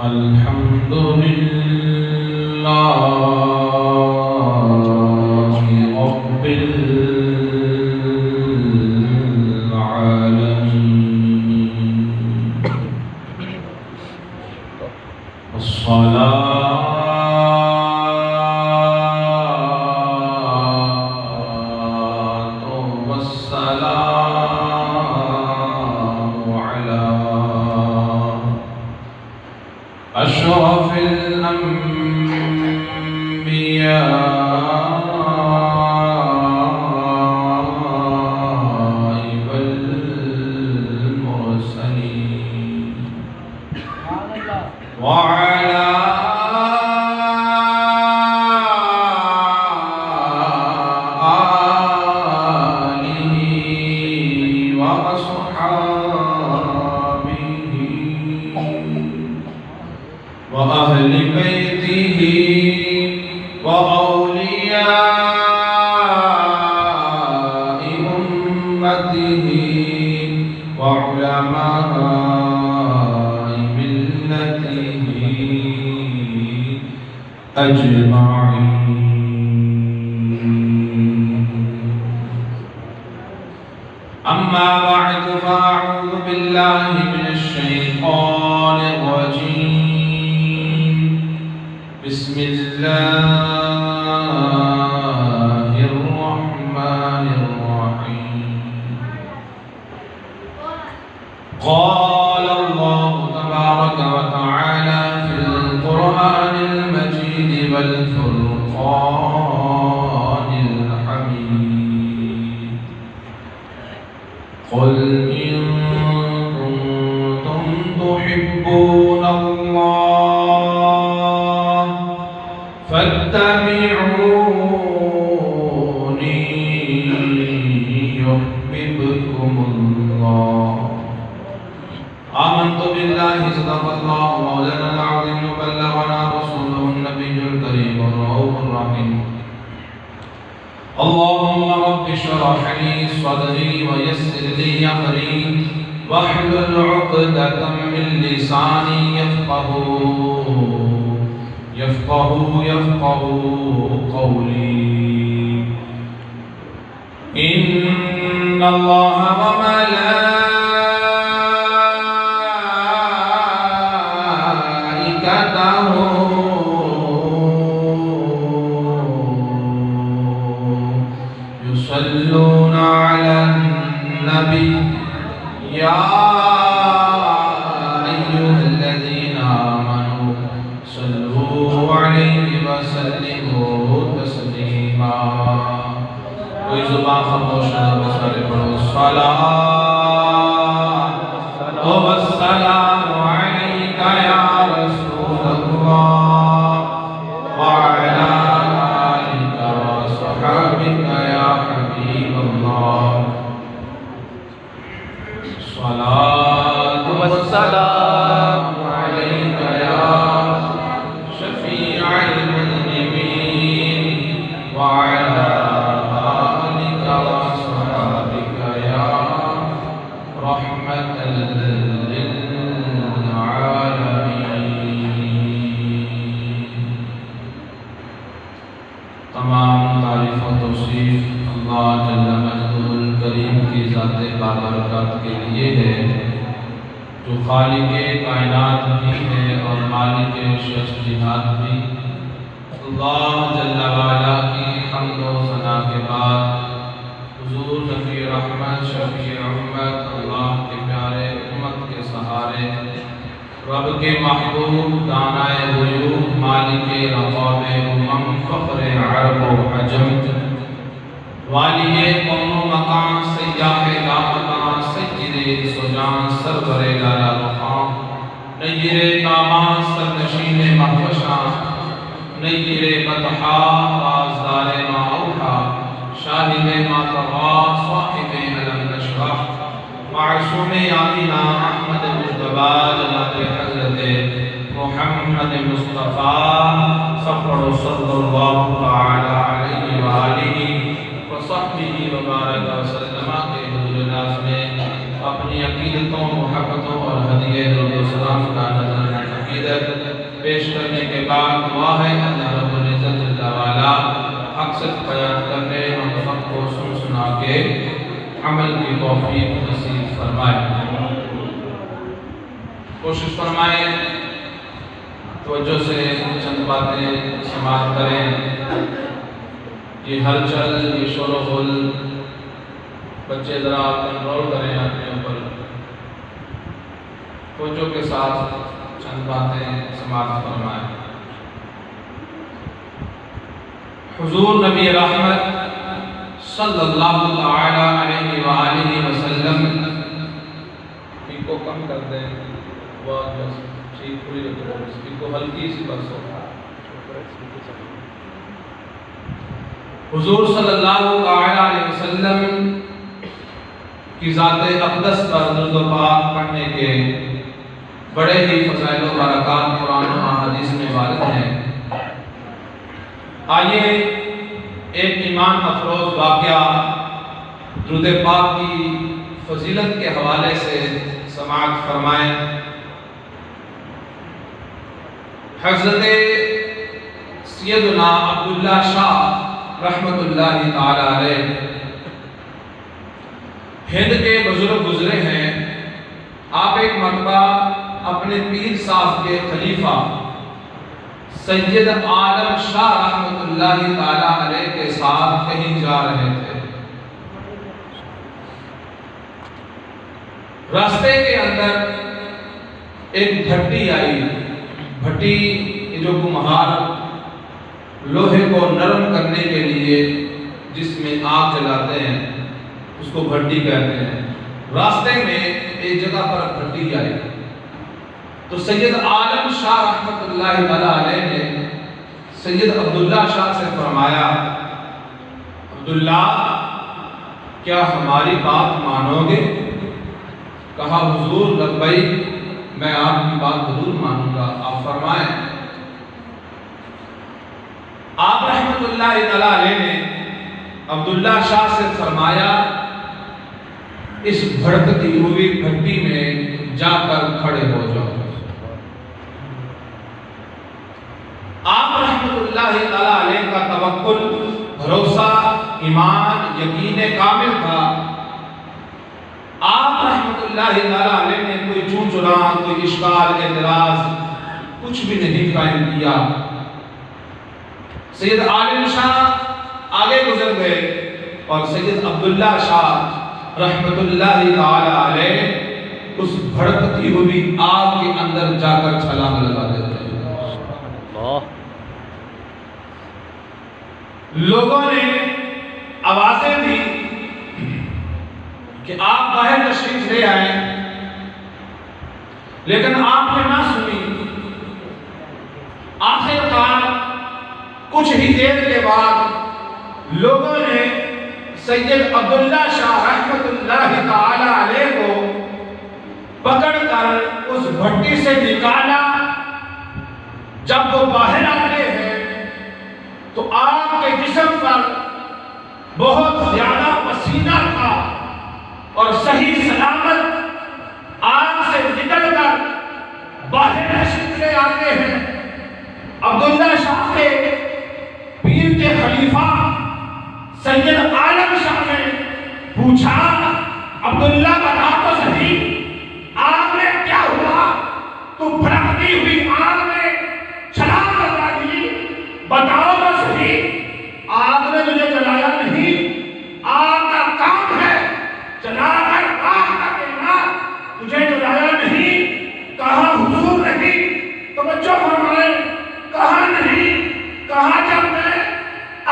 الحمد لله رب العالمين والصلاة والسلام على أشرف الأنبياء والمرسلين وعلى آله وأصحابه وأهل بيته وأولياء أمته وعلماء ملته أجمعين. أما بعد فأعوذ بالله من الشيطان الرجيم. بسم الله الرحمن الرحيم. قال الله تبارك وتعالى في القرآن المجيد والفرقان الحميد. قل إن كنتم تحبون الله فاتبعوني يحببكم الله. آمنت بالله صدق الله مولانا العظيم وبلغنا رسوله النبي الكريم الرؤوف الرحيم. اللهم رب اشرح لي صدري ويسر لي أمري واحلل عقدة من لساني يفقه قولي. إن الله وملائكته يصلون على النبي يا أيها الذين آمنوا صلوا عليه وسلموا تسليما. کوئی زبان خاموش نہ بسارے پڑھو. الصلاة والسلام عليك يا رسول الله وعلى آلك وصحابك يا حبيب الله. الصلاة والسلام عليك يا شفيع المذنبين وعلى آلك وصحابك يا رحمة للعالمين. تمام تعریف و توصیف اللہ جل مجدہ الکریم کی ذات بابرکات کے لیے ہے جو خالق کائنات بھی ہے اور مالک شخص جہاد بھی. اللہ جل وعلا کی حمد و ثنا کے بعد حضور نبی رحمت شفیع امت اللہ کے پیارے امت کے سہارے رب کے محبوب دانائے غیوب مالک رقاب امم فخر عرب و عجم والی کون و مکان سیاح لاپتان سید سجان سرور لالا رخان نیر کامان سرنشین محوشان نیر بطحا رازدار معوحا شاہد ماتغا صاحب علم نشرح معصوم آمینہ احمد مجتبہ جناب حضرت محمد مصطفیٰ صفر صلی اللہ تعالی علیہ وآلہ وصحبہ وبارک وسلم کے حضور ناز میں اپنی عقیدتوں محبتوں اور ہدیے درود و سلام کا نظر عقیدت پیش کرنے کے بعد دعا ہے اللہ رب العزت جل وعلا حق سے بیان کرنے ہم سب کو سنا کے عمل کی توفیق نصیب فرمائے۔ کوشش فرمائیں توجہ سے چند باتیں سماعت کریں۔ یہ ہلچل، یہ شور و غل، بچے ذرا کنٹرول کریں اپنے اوپر، توجہ کے ساتھ چند باتیں سماعت فرمائیں۔ حضور نبی رحمت صلی اللہ تعالی علیہ وآلہ وسلم ان کو کم کر دیں، وہ ٹھیک پوری رکھو، ان کو ہلکی سی بس ہو۔ حضور صلی اللہ تعالی علیہ وسلم کی ذات اقدس پر درود و پاک پڑھنے کے بڑے ہی فضائل و برکات قرآن و احادیث میں وارد ہیں۔ آئیے ایک ایمان افروز واقعہ درود پاک کی فضیلت کے حوالے سے سماعت فرمائیں۔ حضرت سیدنا عبداللہ شاہ رحمت اللہ تعالی علیہ ہند کے بزرگ گزرے ہیں۔ آپ ایک مرتبہ اپنے پیر صاحب کے خلیفہ سید عالم شاہ رحمت اللہ تعالی علیہ کے ساتھ کہیں جا رہے تھے۔ راستے کے اندر ایک بھٹی آئی۔ بھٹی جو کمہار لوہے کو نرم کرنے کے لیے جس میں آگ جلاتے ہیں اس کو بھٹی کہتے ہیں۔ راستے میں ایک جگہ پر بھٹی آئی تو سید عالم شاہ رحمت اللہ تعالی علیہ نے سید عبداللہ شاہ سے فرمایا، عبداللہ کیا ہماری بات مانو گے؟ کہا حضور لبیک، میں آپ کی بات ضرور مانوں گا، آپ فرمائیں۔ آپ رحمت اللہ تعالی علیہ نے عبداللہ شاہ سے فرمایا، اس بھڑکتی ہوئی بھٹی میں جا کر کھڑے ہو جاؤ۔ آپ رحمت اللہ تعالی علیہ کا توکل، بھروسہ، ایمان، یقین کامل تھا۔ آپ رحمت اللہ تعالی علیہ نے کوئی چون چران، کوئی اشکال، اعتراض کچھ بھی نہیں قائم کیا۔ سید عالم شاہ آگے گزر گئے اور سید عبداللہ شاہ رحمت اللہ تعالی علیہ اس بھڑکتی ہوئی آگ کے اندر جا کر چھلانگ لگا دیتے ہیں۔ لوگوں نے آوازیں دی کہ آپ باہر تشریف لے آئیں، لیکن آپ نے نہ سنی۔ آخر کار کچھ ہی دیر کے بعد لوگوں نے سید عبداللہ شاہ رحمت اللہ تعالی علیہ کو پکڑ کر اس بھٹی سے نکالا۔ جب وہ باہر آتے ہیں تو آپ کے جسم پر بہت زیادہ پسینہ تھا اور صحیح سلامت آگ سے نکل کر باہر تشریف لے آتے ہیں۔ عبداللہ شاہ کے پیر کے خلیفہ سید عالم شاہ نے پوچھا، عبداللہ بتا تو صحیح آگ میں کیا ہوا؟ تو بھڑکتی ہوئی آگ میں چھلانگ لگا دی، بتاؤ تو صحیح آگ نے مجھے جلایا نہیں، آگ کا کام ہے جلا کر راکھ کر دینا، مجھے جلایا نہیں۔ کہا حضور نہیں، توجہ فرمائیں، کہا نہیں، کہا جب میں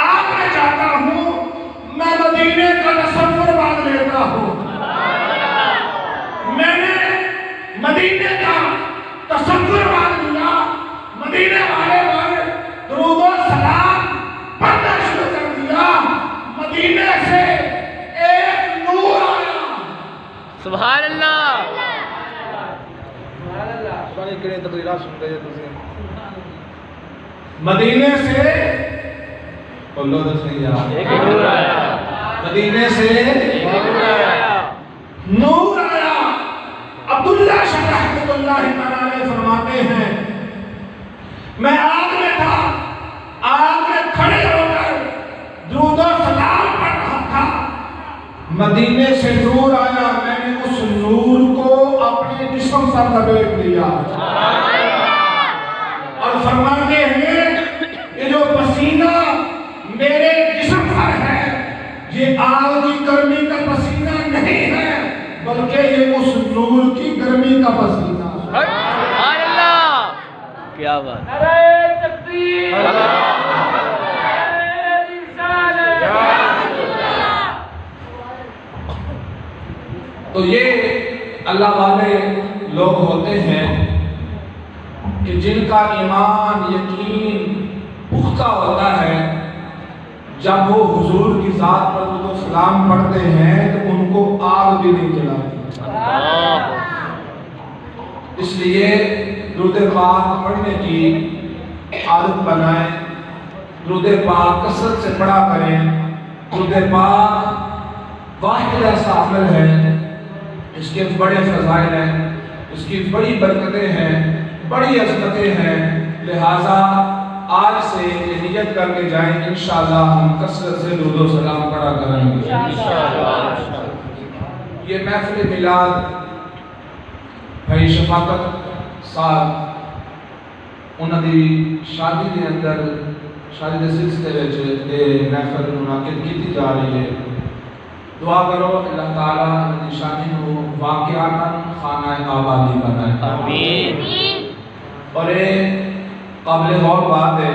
آگ میں جاتا ہوں میں مدینے کا تصور باندھ لیتا ہوں، میں نے مدینے کا تصور باندھ لیا، مدینے والے پر درود و سلام پڑھنا شروع کر دیا، مدینے سے ایک نور آیا۔ سبحان اللہ، مدینے سے اللہ نور آیا، مدینے سے نور آیا۔ عبداللہ شاہ رحمت اللہ تعالی فرماتے ہیں میں آگ میں تھا، آگ میں کھڑے ہو کر درود و سلام پڑھ رہا تھا، مدینے سے نور آیا، میں نے اس نور کو اپنے جسم پر لپیٹ لیا اور فرماتے ہیں کہ جو پسینہ میرے جسم پر ہے یہ آگ کی گرمی کا پسینہ نہیں ہے بلکہ یہ اس نور کی گرمی کا پسینہ ہے۔ سبحان اللہ، کیا بات، نعرہ تکبیر، تو یہ اللہ والے لوگ ہوتے ہیں کہ جن کا ایمان یقین پختہ ہوتا ہے، جب وہ حضور کی ذات پر درود و سلام پڑھتے ہیں تو ان کو آگ بھی نہیں جلاتی۔ اس لیے درود پاک پڑھنے کی عادت بنائیں، درود پاک کثرت سے پڑھا کریں۔ درود پاک واحد ایسا عمل ہے، اس کے بڑے فضائل ہیں، اس کی بڑی برکتیں ہیں، بڑی عظمتیں ہیں، لہٰذا آج سے یہ نیت کر کے جائیں انشاءاللہ ہم کثرت سے درود و سلام پڑھا کریں گے۔ یہ محفل میلاد بھائی شفاقت صاحب انہاں دی شادی کے اندر شادی کے سلسلے وچ یہ محفل منعقد کی جا رہی ہے۔ دعا کرو اللہ تعالیٰ انہاں دی شادی کو واقعاتاً خانہ آبادی بنائے، آمین۔ اور یہ قابل غور بات ہے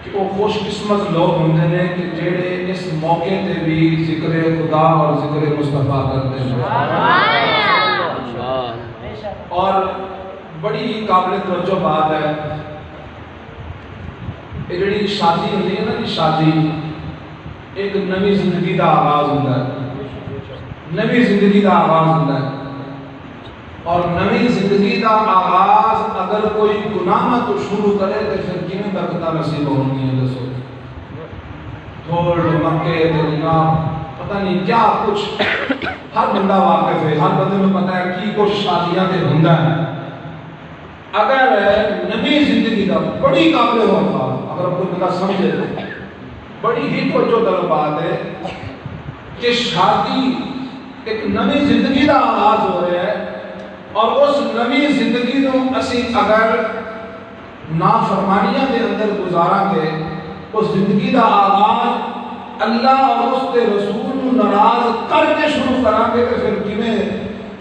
کہ وہ خوش قسمت لوگ ہوندے نے کہ جڑے اس موقع تے بھی ذکر خدا اور ذکر مصطفیٰ کرتے ہیں، اور بڑی ہی قابل توجہ بات ہے۔ یہ جڑی شادی ہوندی ہے نا جی، شادی ایک نئی زندگی دا آغاز ہوتا ہے، نئی زندگی دا آغاز ہوتا ہے، اور نئی زندگی دا آغاز اگر کوئی گناہ نہ تو شروع کرے تو پھر کیوں برکتاں نصیب ہونگی ہیں؟ دسو دھول مکے دنیا پتہ نہیں کیا کچھ، ہر بندہ واقف ہے، ہر بندے میں پتہ ہے کی کچھ شادیاں دے ہوندا ہے۔ اگر نئی زندگی دا بڑی قابل ہوگا، اگر کوئی بندہ سمجھے تو بڑی ہی توجہ طلب بات ہے کہ شادی ایک نئی زندگی دا آغاز ہو رہا ہے، اور اس نئی زندگی کو اسی اگر نافرمانیاں دے اندر گزارا گے، اس زندگی دا آغاز اللہ اور اس کے رسول کو ناراض کر کے شروع کرا گے تو پھر کیویں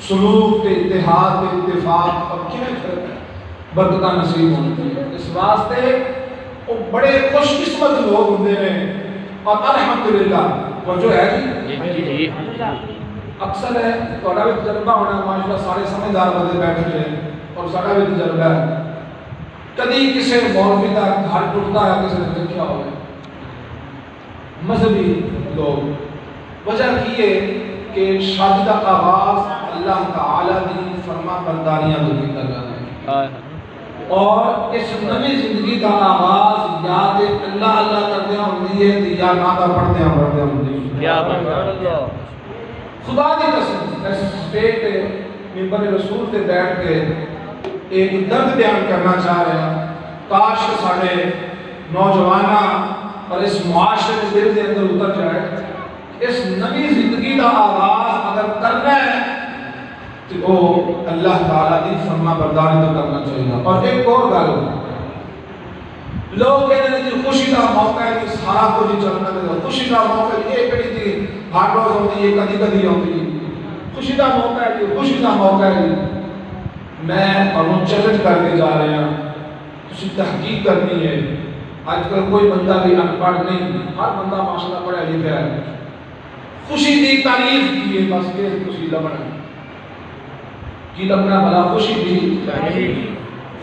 سلوک تے اتحاد تے اتفاق اور کیویں پھر برکتاں نصیب ہونگی؟ اس واسطے وہ بڑے خوش قسمت لوگ ہوندے ہیں، اور الحمدللہ وہ جو ہے جی اکثر ہے تھوڑا بھی تجربہ ہونا ہے، ماشاءاللہ سارے سمجھدار بندے بیٹھے ہیں اور سارا بھی تجربہ ہے، کدی کسی مولوی کا گھر ٹوٹتا ہے کسی نے دیکھا ہوگا، مذہبی لوگ، وجہ کی ہے کہ شادی کا آغاز اللہ تعالیٰ دی فرما برداریاں تو کیتا جاتا ہے، اور اس نئی زندگی کا آغاز یا تے اللہ اللہ کرتے ہیں ہوندی ہے یا نادا پڑھتے ہیں پڑھتے ہیں، کیا بات، خدا دی قسم اس سٹیج پہ ممبر رسول تے بیٹھ کے ایک درد بیان کرنا چاہ رہے ہیں، کاش کہ سارے نوجواناں اور اس معاشرے کے دل کے اندر اتر جائے، اس نئی زندگی کا آغاز اگر کرنا ہے تو وہ اللہ تعالیٰ دی فرما برداری تو کرنا چاہیے۔ اور ایک اور گل، لوگ کہتے ہیں کہ خوشی کا موقع ہے کہ سارا کچھ چلنا دے، خوشی کا موقع یہ کہڑی تھی ہر روز ہوتی ہے، کدی کدی ہوتی ہے، خوشی کا موقع ہے کہ خوشی کا موقع ہے۔ میں اور وہ چیلنج کر کے جا رہے ہیں، کچھ تحقیق کرنی ہے، آج کل کوئی بندہ بھی ان پڑھ نہیں، ہر بندہ ماشاءاللہ پڑھا لکھا ہے، خوشی دی تعریف کی ہے، بس کہ خوشی لبنا کی لبنا بلا خوشی دی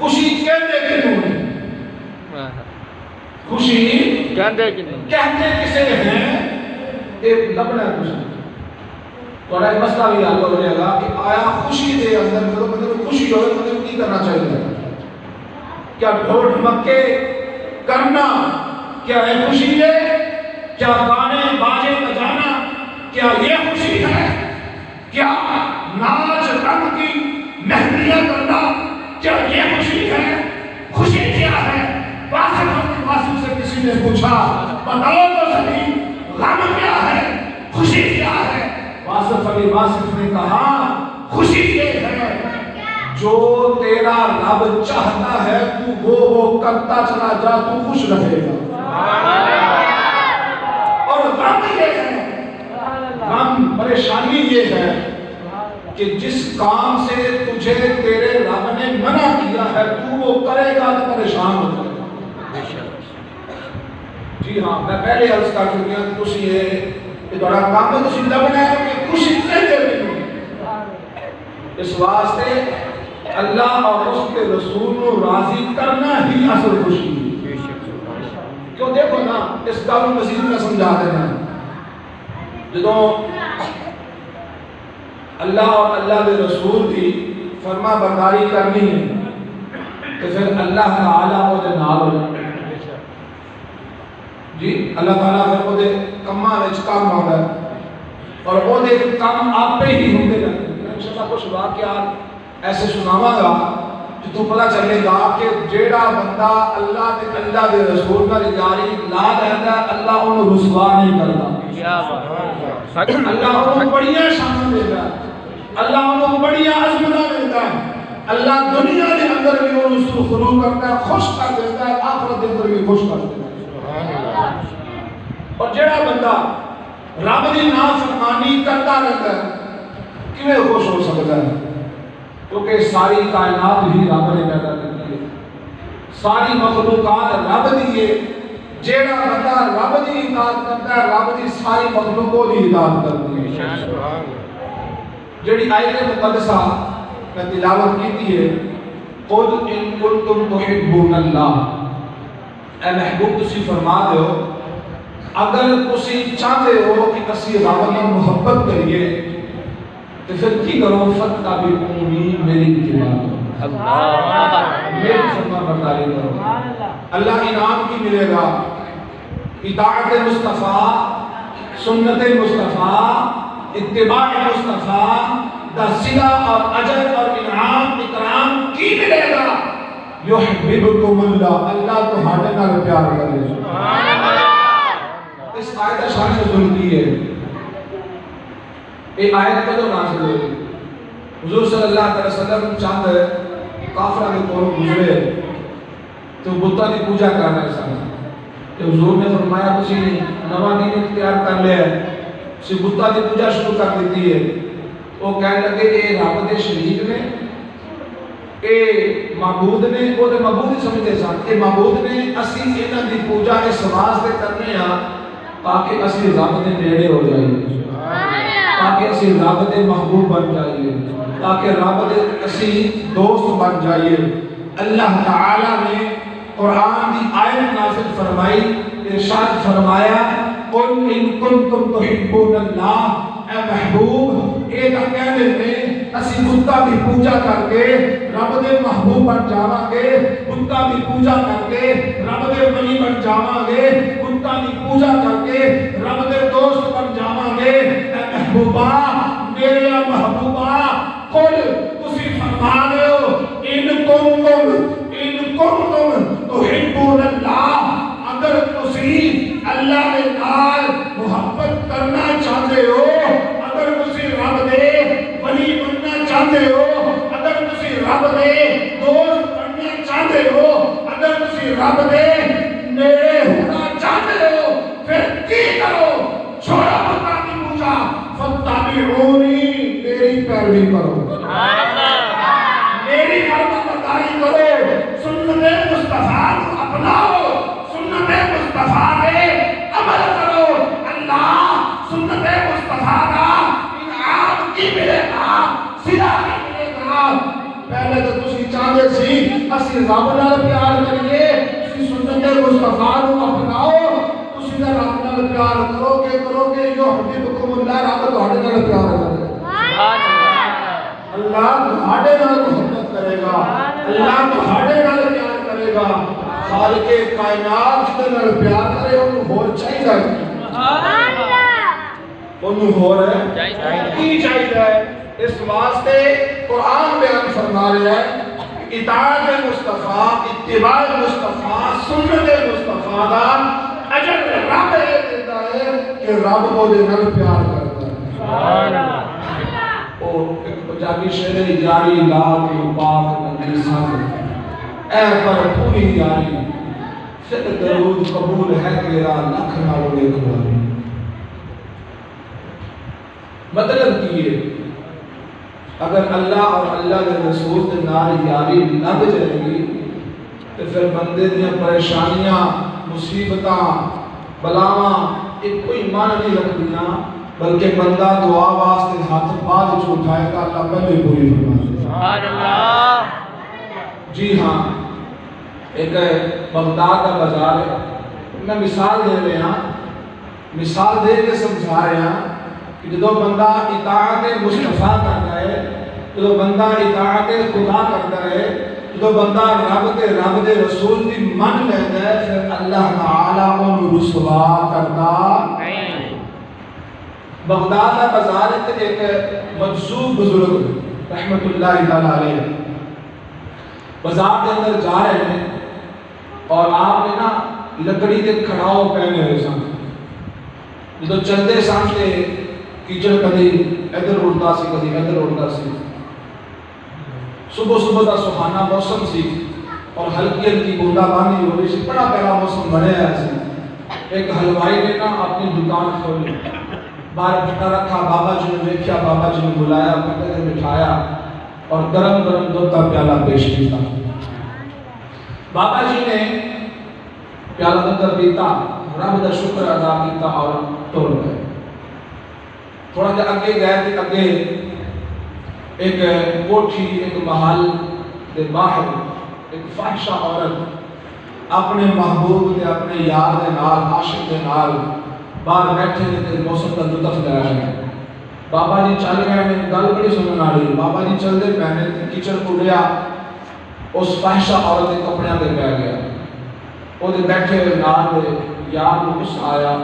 خوشی کہتے کیوں ہے؟ خوشی کہتے کسے ہیں؟ ایک لبنا ہے خوشی، تھوڑا ایک مسئلہ بھی حل ہو جائے گا کہ آیا خوشی دے اندر جب بندے کو خوشی ہوئے تو بندے کو کی کرنا چاہیے؟ کیا ڈھول ڈھمکے کرنا کیا ہے خوشی ہے؟ کیا گانے باجے بجانا کیا یہ خوشی ہے؟ کیا ناچ رنگ کی مہندیاں کرنا کیا یہ خوشی ہے؟ خوشی کیا کسی نے پوچھا بتاؤ تو صحیح غم کیا ہے خوشی کیا ہے؟ واصف علی واصف نے کہا خوشی یہ ہے جو تیرا رب چاہتا ہے تو وہ کرتا چلا جا تو خوش رہے گا، اور غم یہ ہے، غم پریشانی یہ ہے کہ جس کام سے تجھے تیرے رب نے منع کیا ہے تو وہ کرے گا تو پریشان ہو جائے گا۔ جی ہاں، میں پہلے عرض کر چکی ہوں کہ تسی یہ بڑا کام ہے، تسی لگنا ہے کہ خوشی نہیں دے رہی۔ اس واسطے اللہ اور اس کے رسول کو راضی کرنا ہی اصل خوشی ہے۔ کیوں دیکھو نا، اس کا بھی مزید میں سمجھا دینا جدوں اللہ اور اللہ کے رسول کی فرما برداری کرنی ہے تو پھر اللہ تعالیٰ وہ دے نال ہو جائے جی، اللہ تعالیٰ پھر وہ دے کماں وچ کام آندا ہے اور وہ دے کام آپ پہ ہی ہوندے رہتے ہیں۔ میں انشاءاللہ کچھ واقعات ایسے سناواں گا کہ تو پتہ چلے گا کہ جیڑا بندہ اللہ تے اللہ دے رسول کا جاری لا رہتا ہے اللہ انہوں رسوا نہیں کرتا، اللہ انہوں بڑیاں شان دیتا ہے، اللہ انہوں بڑیاں عظمتاں دیتا ہے، اللہ دنیا کے اندر بھی انہوں سرخرو کرتا ہے، خوش کر دیتا ہے، آخرت کے اندر بھی خوش کر دیتا ہے۔ اور جیڑا بندہ رب دی نافرمانی کرتا رہتا ہے کیوں خوش ہو سکتا ہے؟ کیونکہ ساری کائنات ہی رب نے پیدا کی ہے، ساری مخلوقات رب دی ہے، جیڑا بندہ رب دی اطاعت کرتا ہے رب دی ساری مخلوقوں دی اطاعت کرتی ہے۔ جیڑی آیت مقدسہ میں تلاوت کی ہے قُلْ إِن كُنْتُمْ تُحِبُّونَ اللَّهَ، اے محبوب تسی فرما دو اگر تسی چاہتے ہو کہ اسی رب نال محبت کریے تو پھر کی کرو فَاتَّبِعُونِی میری اتباع کرو، میری فرما برداری کرو۔ اللہ انعام کی ملے گا، اطاعت مصطفیٰ، سنت مصطفیٰ، اتباع مصطفیٰ دا صلہ اور اجر اور انعام اکرام کی ملے گا۔ یحببکم اللہ، اللہ تمہارے نال پیار کرے گا۔ اس آیت شان نزول کی ہے، یہ آیت کدوں نازل ہوئی؟ حضور صلی اللہ علیہ وسلم چاند کافرہ کے طور گزرے تو بتوں کی پوجا کر رہے سن، تو حضور نے فرمایا تسی نواں دین اختیار کر لیا ہے، تسی بتوں کی پوجا شروع کر دیتی ہے۔ وہ کہنے لگے اے رب دے شریک نے، اے معبود نے، وہ دے معبود ہی سمجھتے سن، اے معبود نے، اسی انہاں دی پوجا اس واسطے کرنے ہاں تاکہ اسی رب دے نیڑے ہو جائیے، تاکہ اسی رب دے محبوب بن جائیے، تاکہ رب دے اسی دوست بن جائیے۔ اللہ تعالی نے قرآن دی آیت نازل فرمائی، ارشاد فرمایا قُلْ إِن كُنْتُمْ تُحِبُّونَ اللَّهَ، اے محبوب ایک کہنے میں اسی بتاں دی پوجا کر کے رب دے محبوب بن جاواں گے، بتاں دی پوجا کر کے رب دے ولی بن جاواں گے، بتاں دی پوجا کر کے رب دے دوست بن جاواں گے۔ اے محبوبہ، میرے محبوبہ، قل تسی فرما دیو ان کنتم تحبون اللہ، اگر تسی اللہ کے نال محبت کرنا چاہتے ہو، اگر تسی رب دے ولی بننا چاہتے ہو، اگر تسی رب دے دوست بننا چاہتے ہو، اگر تسی رب دے نیڑے ہونا چاہتے ہو، پھر کی کرو؟ چھوڑا بتاں کی پوجا، فَاتَّبِعُونِی میری پیروی کرو، میری فرما برداری کرو، سنت مصطفیٰ کو اپناؤ، سنت مصطفیٰ پہ عمل کرو، اللہ سنت مصطفیٰ کا انعام کی ملے گا، صلہ کی ملے گا۔ پہلے تو تسی چاہتے سی اسی رب نال پیار کریے، اسی سنت مصطفیٰ کو اپناؤ، تسی رب نال پیار کرو گے یحببکم اللہ، رب تہاڈے نال پیار کرے گا، اللہ تہاڈے نال محبت کرے گا، اللہ تہاڈے نال پیار کرے گا۔ خالق کائنات دے نال پیار کرے انہوں ہور چاہیے انہوں ہور کی چاہیے؟ اس واسطے قرآن بیان فرما رہا ہے اطاعت مصطفیٰ، اتباع مصطفیٰ، سنت مصطفیٰ وفادار اجر رب یہ دیتا ہے کہ رب کو دے نال پیار کرتا ہے. سبحان اللہ. اور ایک پنجابی شعر ہے یاری لال کی پاک نبی ساتھ اے پر پوری یاری پھر درود قبول ہے تیرا لکھ نالوں ایک باری. مطلب کیے اگر اللہ اور اللہ کے رسول کے نال یاری لگ جائے گی تو پھر بندے دیا پریشانیاں مصیبتاں بلاواں ایک کوئی مان نہیں رکھ دینا بلکہ بندہ دعا واسطے ہاتھ بعد جو اٹھائے گا اللہ پہلے پوری فرما دے. سبحان اللہ. جی ہاں ایک بغداد کا بازار ہے. میں مثال دے رہے ہیں مثال دے کے سمجھا رہے ہیں کہ جدو بندہ اطاعت مصطفیٰ کرتا ہے جدو بندہ اطاعت خدا کرتا ہے جدو بندہ رب دے رسول کی من لیتا ہے پھر اللہ تعالیٰ انہوں رسوا کرتا نہیں. بغداد کا بازار ایک مجذوب بزرگ رحمت اللہ تعالیٰ علیہ بازار کے اندر جا رہے ہیں اور آپ نے نا لکڑی کے کھڑاؤ پہنے ہوئے سن. جدو چلتے سامنے کیچڑ کدی ادھر اڑتا سی کدی ادھر اڑتا سی. صبح صبح کا سہانا موسم سی اور ہلکی ہلکی بوندا باندھی ہو رہی سی. بڑا پیارا موسم بنیا سی. ایک حلوائی نے نا اپنی دکان کھولی باہر بٹھا رکھا. بابا جی نے دیکھا بابا جی نے بلایا پکڑ کے بٹھایا اور گرم گرم دودھ کا پیالہ پیش کیا. بابا جی نے پیالہ دودھ پیتا رب کا شکر ادا کیتا اور ٹر گئے. تھوڑا جا اگے گئے تھے اگے ایک کوٹھی ایک محل دے باہر ایک فاحشہ عورت اپنے محبوب دے اپنے یار دے نال عاشق دے نال باہر بیٹھے تے موسم کا لطف لے رہے ہیں. بابا جی چل گئے نے گل بڑی سنن والی. بابا جی چلدے پہنے تے کیچڑ اڑیا اس فاحشہ عورت دے کپڑیاں تے پہ گیا. او دے بیٹھے نال دے یار نوں غصہ آیا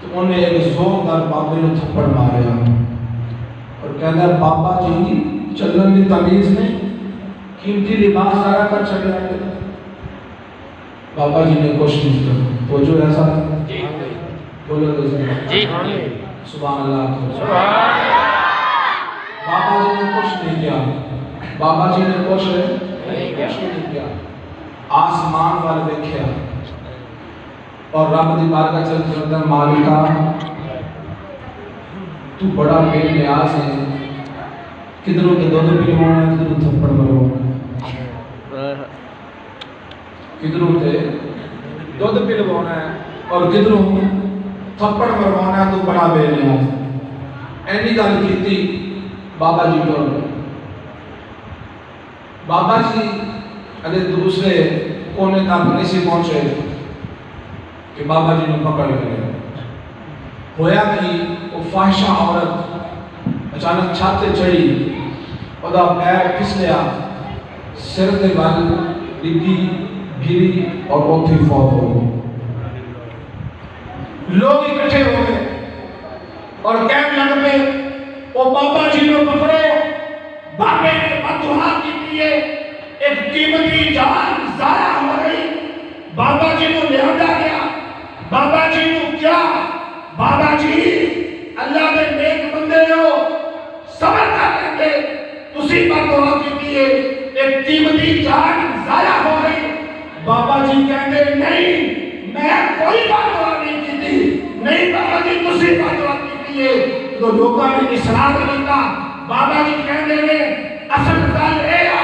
تو انہیں ایک زوردار بابے نے تھپڑ ماریا اور کہنا بابا جی چلن دی تمیز نہیں قیمتی لباس سارا کر چلے آئے. بابا جی نے کچھ نہیں کیا. تو جو ایسا بولو تو جی سبحان اللہ. سبحان اللہ. بابا جی نے کچھ نہیں کیا. بابا جی نے کچھ نہیں کیا. آسمان وال دیکھا اور رب دی بارگاہ چل چلتا مالکا تو بڑا بے نیاز ہے. کدھروں کے دودھ پلوانا ہے کدھروں تھپڑ مروانا ہے. کدھروں تے دودھ پلوانا ہے اور کدھروں تھپڑ مروانا ہے. تو بڑا بے نیاز ہے. اینی گل کیتی بابا جی ٹر گئے. بابا جی اگے دوسرے کونے تک نہیں سی پہنچے کہ بابا جی نے پکڑ لیا. ہویا کہ وہ فاحشہ عورت اچانک چھت تے چڑھی ادا پیر پھسلیا سر دے ول ڈگی گری اور اوتھے فوت ہو گئی. لوگ اکٹھے ہو گئے اور کہنے لگ پے او بابا جی کو پکڑو. بابے نے بددعا کی ہے ایک قیمتی جان ضائع ہو گئی. بابا جی کو لیا گیا. بابا جی کو کیا بابا جی اللہ دے نیک بندے ہو صبر کر لیتے تسی بددعا کی ہے ایک قیمتی جان ضائع ہو گئی. بابا جی کہتے نہیں میں کوئی بددعا نہیں کی. نہیں بابا جی تسی بددعا کی ہے. تو لوگوں نے اصرار کیتا. بابا جی کہتے ہیں اصل گل اے آ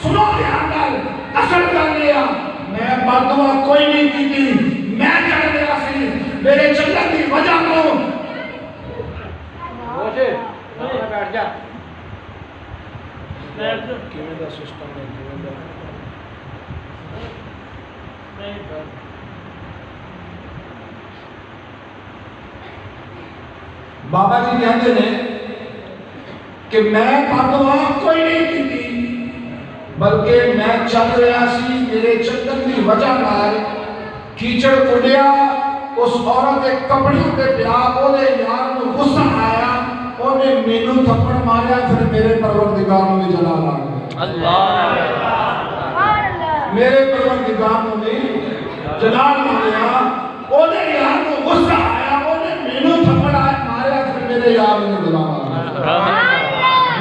سنو دھیان نال اصل گل اے آ میں بددعا کوئی نہیں کی. میں کہہ دیا سی میرے چلن کی وجہ کو بیٹھ جا کیویں دا سسٹم ہے کیویں دا بابا جی کہتے ہیں کہ میں بددعا کوئی نہیں کی بلکہ میں چل رہا سی میرے چلن کی وجہ نال کیچڑ اڑیا اس عورت کے کپڑوں کے پیا او دے یار نوں غصہ آیا اونے مینوں تھپڑ ماریا پھر میرے پروردگار نوں بھی جلال آ گیا. اللہ میرے پروردگار نوں بھی جلال ہو گیا انہیں یار کو غصہ آیا انہیں مینوں تھپڑ ماریا پھر میرے یار نے بلایا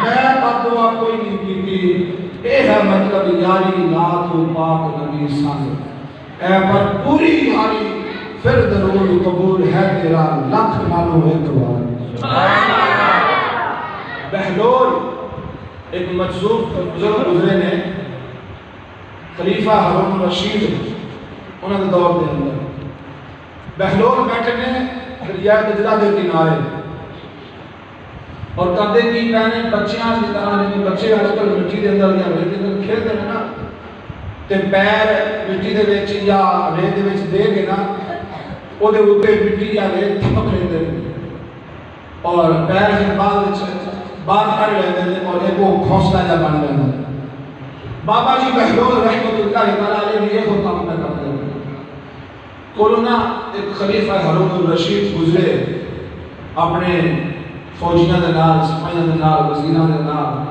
میں بدعا کوئی نہیں کی اے ہے مطلب یاری نات و پاک نبی سانگ اے پر پوری یاری پھر درود قبول ہے تیرا لکھ مالو ایک بار بہلول ایک مجذوب بزرگ گزرے نے خلیفہ ہارون الرشید انہوں نے دور دے اندر بہلول بیٹھے نے دریا دجلہ دے کنارے اور کدے کی پہنے بچیاں کی طرح جن بچے آج کل مٹی دے اندر یا ریت دے اندر کھیلتے ہیں نا تے پیر مٹی دے وچ یا ریت دے وچ دے کے نا او دے اوپر مٹی یا ریت تھپک لیندے اور پیر پھر بعد کر لیندے ہیں اور ایک وہ گھونسلہ جا بن لیندے بابا جی بہلول رحمۃ اللہ تعالی علیہ یہ کام نہ کرتے ہیں کورونا ایک خلیفہ ہارون الرشید گزرے اپنے فوجیاں دے نال سپاہیاں دے نال وزیراں دے نال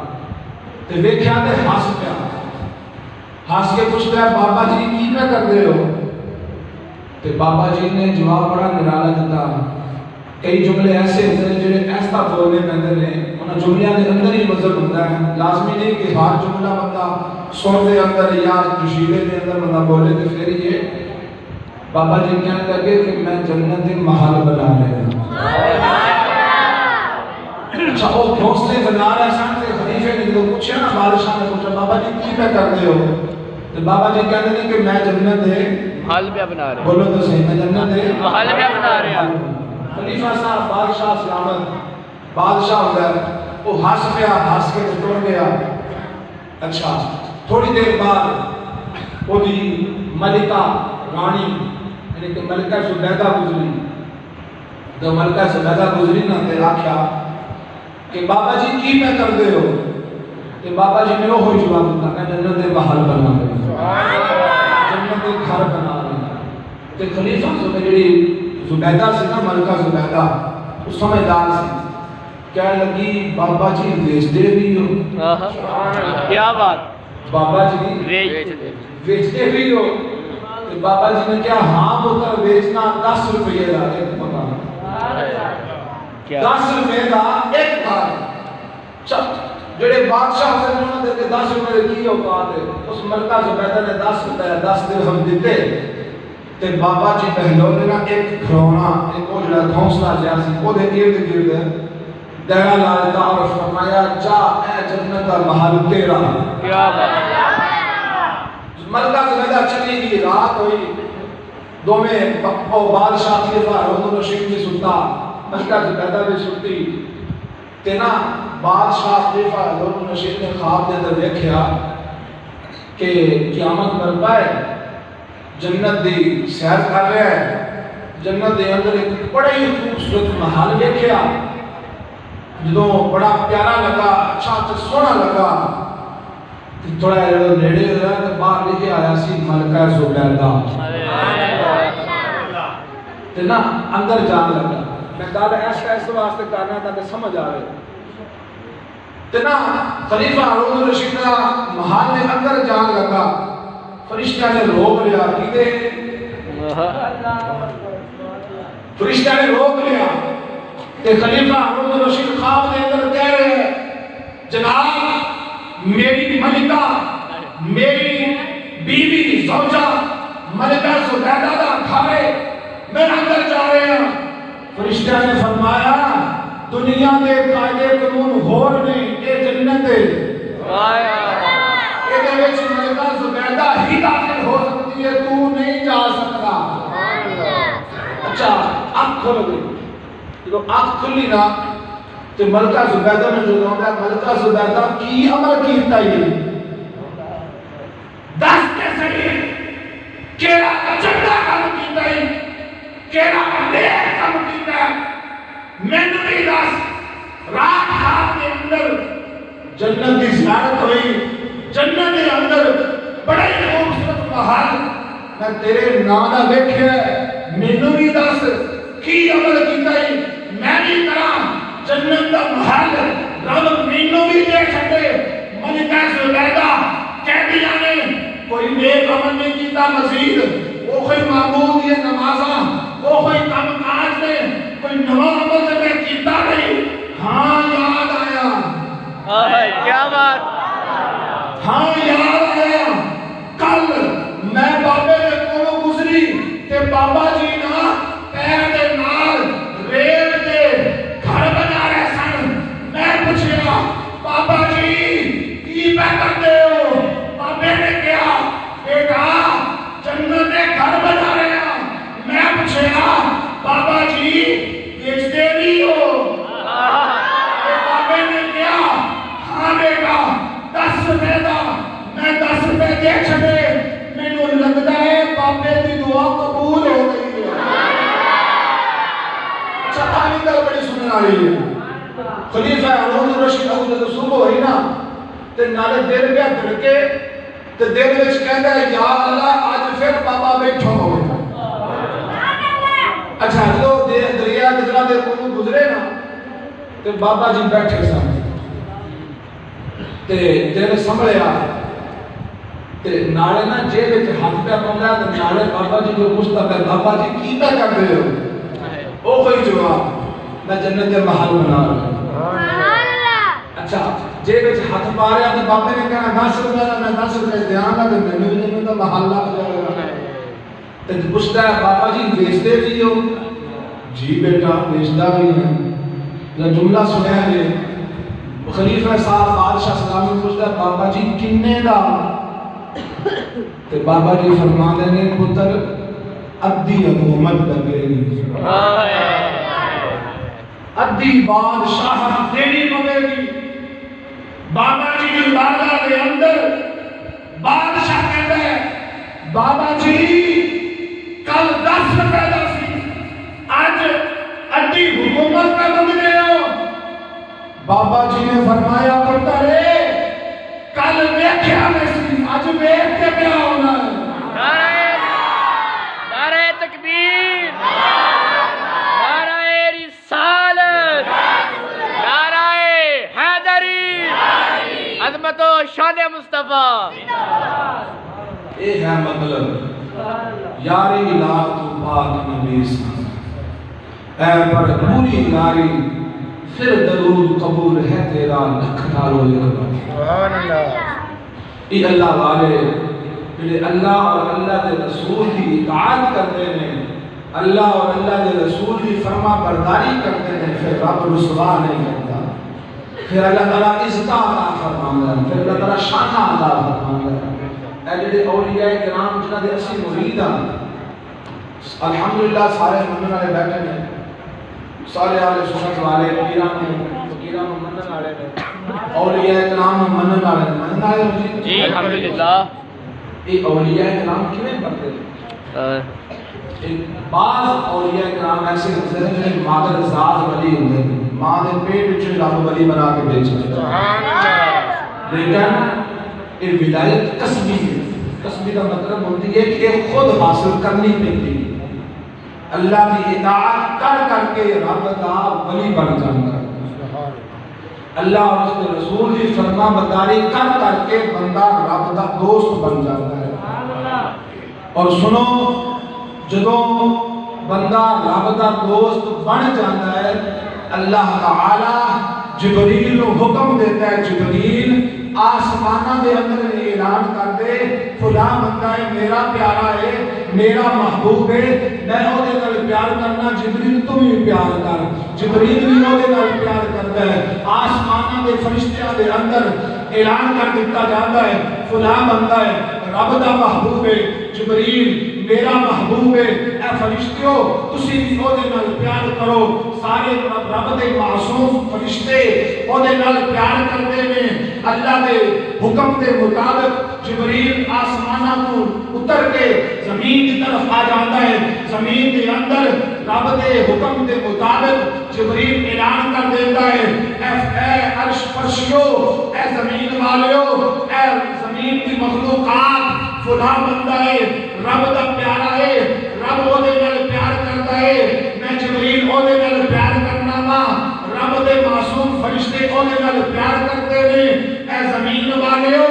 تے ویکھیا تے ہس پیا ہس کے پوچھدا ہے بابا جی کی میں کردے ہو تے بابا جی نے جواب بڑا نرالا دیتا کئی جملے ایسے ہوتے ہیں جڑے ایسا بولنے پیندے نے انہاں جملیاں دے اندر ہی مطلب ہوتا ہے لازمی نہیں کہ ہر جملہ بندہ سر دے اندر یا جشیلے دے اندر بندہ بولے تے پھر یہ بابا جی کہنے لگے کہ میں جنت محل بنا رہا ہوں اچھا وہ گھونسلے بنا رہا سن تے خلیفے نے جو پوچھا نا بادشاہ نے پوچھا بابا جی کی پہ کرتے ہو تو بابا جی کہتے ہیں کہ میں جنت دے محل پہ بنا رہے بولو تو صحیح میں جنت دے محل پہ بنا رہے ہیں خلیفہ صاحب بادشاہ سلامت بادشاہ ہو گیا وہ ہنس پیا ہنس کے ٹوٹ گیا اچھا تھوڑی دیر بعد وہ ملکہ رانی یعنی کہ ملکہ زبیدہ گزری تو ملکہ زبیدہ گزری نہ تے آکھیا کہ بابا جی کی میں کر دے ہو کہ بابا جی نے وہ جواب دیتا میں جنت دے محل بنا رہے جنت دے گھر بنا رہے تے خلیفہ جڑی زبیدہ سے نا ملکہ زبیدہ اس سمجھدار سے کہنے لگی بابا جی ویچ دے بھی ہو کیا بات بابا جی ویچ دے بھی ہو کہ بابا جی نے کیا ہاں بکر بیچنا 10 روپے دا ایک مکان 10 روپے دا ایک گھر جڑے بادشاہ ہوتے ہیں انہوں نے 10 روپے کی اوقات ہے اس ملکہ زبیدہ نے 10 روپے 10 درہم دیتے تے بابا جی بہلول نے ایک کھلونا ایک وہ جڑا گھونسلہ جہا سی وہ دے ارد گرد دہرا لا دیتا اور فرمایا جا اے جنت کا محل تیرا کیا بات ملکہ زبیدہ چلی گئی رات ہوئی دو میں بادشاہ خلیفہ ہارون الرشید بھی سنتا ملکہ زبیدہ بھی سنتی تینا بادشاہ خلیفہ ہارون الرشید نے خواب دے اندر دیکھا کہ قیامت برپا ہے جنت دی سیر کر رہا ہے جنت دے اندر ایک بڑا ہی خوبصورت محل دیکھا جدوں بڑا پیارا لگا اچھا سونا لگا تھوڑا نیڑے ہوا تو باہر لکھے آیا سی ملکہ زبیدہ تے نا اندر جان لگا میں گل ایسے واسطے کرنا تاکہ سمجھ آئے تے نا خلیفہ ہارون الرشید کا محل کے اندر جان لگا فرشتہ نے روک لیا کیتے فرشتہ نے روک لیا کہ خلیفہ ہارون الرشید خواب دے اندر کہہ رہے ہیں جناب میری ملکہ میری بیوی زوجہ ملکہ زبیدہ دا گھر میں اندر جا رہے ہیں فرشتہ نے فرمایا دنیا دے قاعدے قانون ہور نہیں اے جنت ہے اے دے وچ ملکہ زبیدہ ہی داخل ہو سکتی ہے تو نہیں جا سکتا اچھا اب کھول گئی جب آنکھ کھلی نا تو ملکہ زبیدہ نے جو کہا ملکہ زبیدہ کی عمل کیتا ہی دس کے صحیح کیڑا چنگا کام کیتا ہی کیڑا نیک کام کیتا ہے میں نہیں دس رات خواب کے اندر جنت کی زیارت ہوئی جنت کے اندر بڑا ہی خوبصورت محل میں تیرے نام دا ویکھیا مینوں بھی دس کی عمل کیتا ہی میں بھی کراں جنت دا محل رب مینوں بھی دے چھڈے ملکہ زبیدہ کہندیاں نے کوئی نیک عمل نہیں کیتا مزید وہ کوئی معبود یہ نمازاں وہ کوئی کم کاج نے کوئی نواں عمل نے میں کیتا نہیں ہاں یاد آیا کیا بات ہاں یاد آیا کل میں بابے نے کولوں گزری تے بابا جی نا پیر دے نال ریل دے گھر بنا رہے سن میں پوچھیا بابا جی کی پہ کرتے ہو بابے نے کہا بیٹا جنت دے گھر بنا رہے ہیں میں پوچھیا بابا جی بیچتے بھی ہو بابے نے کہا ہاں بیٹا 10 روپے دا میں 10 روپے دے چھڑے مینوں لگدا ہے بابے دی دعا قبول ہو گئی ہے اچھا پانی گل بڑی سننے والی ہے خلیفہ ہارون الرشید ابو جدو صبح ہوئی نا تے نالے دل پہ دھڑکے تے دل وچ کہندا ہے یا اللہ اج پھر بابا بیٹھا ہوئے اچھا جو دریا گزرا دے کولوں گزرے نا تے بابا جی بیٹھے سن تے دل سنبھلیا تے نالے نا جیب وچ ہاتھ پہ پاوندا تے نالے بابا جی کو پوچھدا پہ بابا جی کی پہ کردے ہو او کوئی جواب میں جنت دے محل بنا رہا اچھا جیب وچ ہاتھ پا رہا تے بابے نے کہا 10 روپے دا میں 10 روپے دیاں گا تے مینوں بھی جنت دا محل لگ جائے گا تے پوچھدا ہے بابا جی بیچتے بھی ہو جی بیٹا بیچتا بھی ہے جملہ سنیا جی خلیفہ صاحب بادشاہ سلام پوچھتا ہے بابا جی کنے دا تے بابا جی فرماندے نے پتر ادھی حکومت لگے گی ادھی بادشاہ دینی پوے گی بابا جی کی بارگاہ دے اندر بادشاہ کہتا ہے بابا جی کل 10 روپے دا سی آج ادھی حکومت کا منگنے ہو بابا جی نے فرمایا پتر کل ویکھیا نہیں سی اج ویکھ کے کیا ہونا ہے نعرہ تکبیر نعرہ رسالت نعرہ حیدری عظمت و شان مصطفیٰ اے ہے مطلب یاری لا تو پاک نبی سے اے پر پوری یاری پھر درود قبول ہے تیرا لکھ ڈالو سبحان اللہ اے اللہ والے جڑے اللہ اور اللہ دے رسول کی اطاعت کرتے ہیں اللہ اور اللہ دے رسول کی فرما برداری کرتے ہیں پھر رب رسوا نہیں کرتا پھر اللہ تعالیٰ عزت عطا فرماندا ہے پھر اللہ تعالیٰ شان عطا فرماندا ہے اے جڑے اولیاء کرام جنہاں دے اسی مرید ہیں الحمدللہ سارے منن والے بیٹھے ہیں سارے آلے سنت والے فقیراں منن والے نے اولیاء کرام منن والے جی الحمدللہ یہ اولیاء کرام کیویں پڑھتے ہیں بعض اولیاء کرام ایسے ہوتے ہیں جو مادر ذات ولی ہوتے ہیں ماں دے پیٹ وچ رب ولی بنا کے بھیجتے ہیں سبحان اللہ لیکن یہ ولایت کسبی ہے کسبی کا مطلب ہوتی ہے کہ خود حاصل کرنی پڑتی ہے اللہ کی اطاعت کر کے رب کا ولی بن جاتا ہے اللہ اور اس کے رسول کی فرما برداری کر کے بندہ رب کا دوست بن جاتا ہے اور سنو جدوں بندہ رب کا دوست بن جاتا ہے اللہ تعالی جبریل کو حکم دیتا ہے جبریل آسمانہ دے اندر اعلان کر دے فلاں بندہ ہے میرا پیارا ہے میرا محبوب ہے میں او دے نال پیار کرنا جبریل تو بھی پیار کر جبریل بھی او دے نال پیار کرتا ہے آسمانہ دے فرشتیاں دے اندر اعلان کر دیتا جاتا ہے فلاں بندہ ہے رب دا محبوب ہے جبریل میرا محبوب ہے اے فرشتیوں تسی بھی او دے نال پیار کرو سارے رب دے معصوم فرشتے او دے نال پیار کرتے ہیں اللہ دے حکم دے مطابق جبریل آسمانہ کو اتر کے زمین کی طرف آ جاتا ہے زمین کے اندر رب دے حکم دے مطابق جبریل اعلان کر دیتا ہے اے عرش فرشیوں اے زمین والیوں اے زمین کی مخلوقات فلاں بندہ ہے رب دا پیارا ہے رب او دے نال پیار کرتا ہے میں جبریل او دے نال پیار کرنا وا رب دے معصوم فرشتے او دے نال پیار کرتے ہیں اے زمین والیوں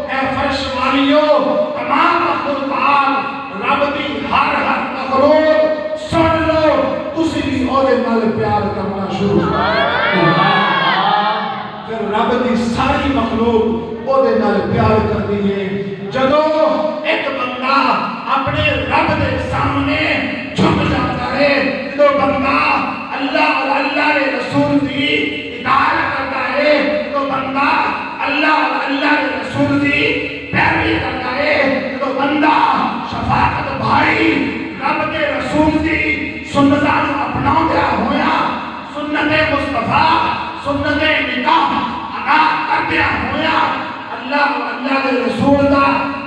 اے فرش والیوں تمام مخلوقات رب دی ہر دے نال پیار کرنا شروع پھر رب دی ساری مخلوق او دے نال پیار کرتی ہے جدو ایک بندہ اپنے رب دے سامنے جھک جاتا ہے تو بندہ اللہ اور اللہ کے رسول کی اطاعت کرتا ہے تو بندہ اللہ اور اللہ کے رسول کی پیروی کرتا ہے تو بندہ شفاعت بھائی رب کے رسول کی سنتاں اپنا دیا ہویا سنت مصطفیٰ سنت نکاح ادا کر دیا ہویا اللہ اور اللہ کے رسول کا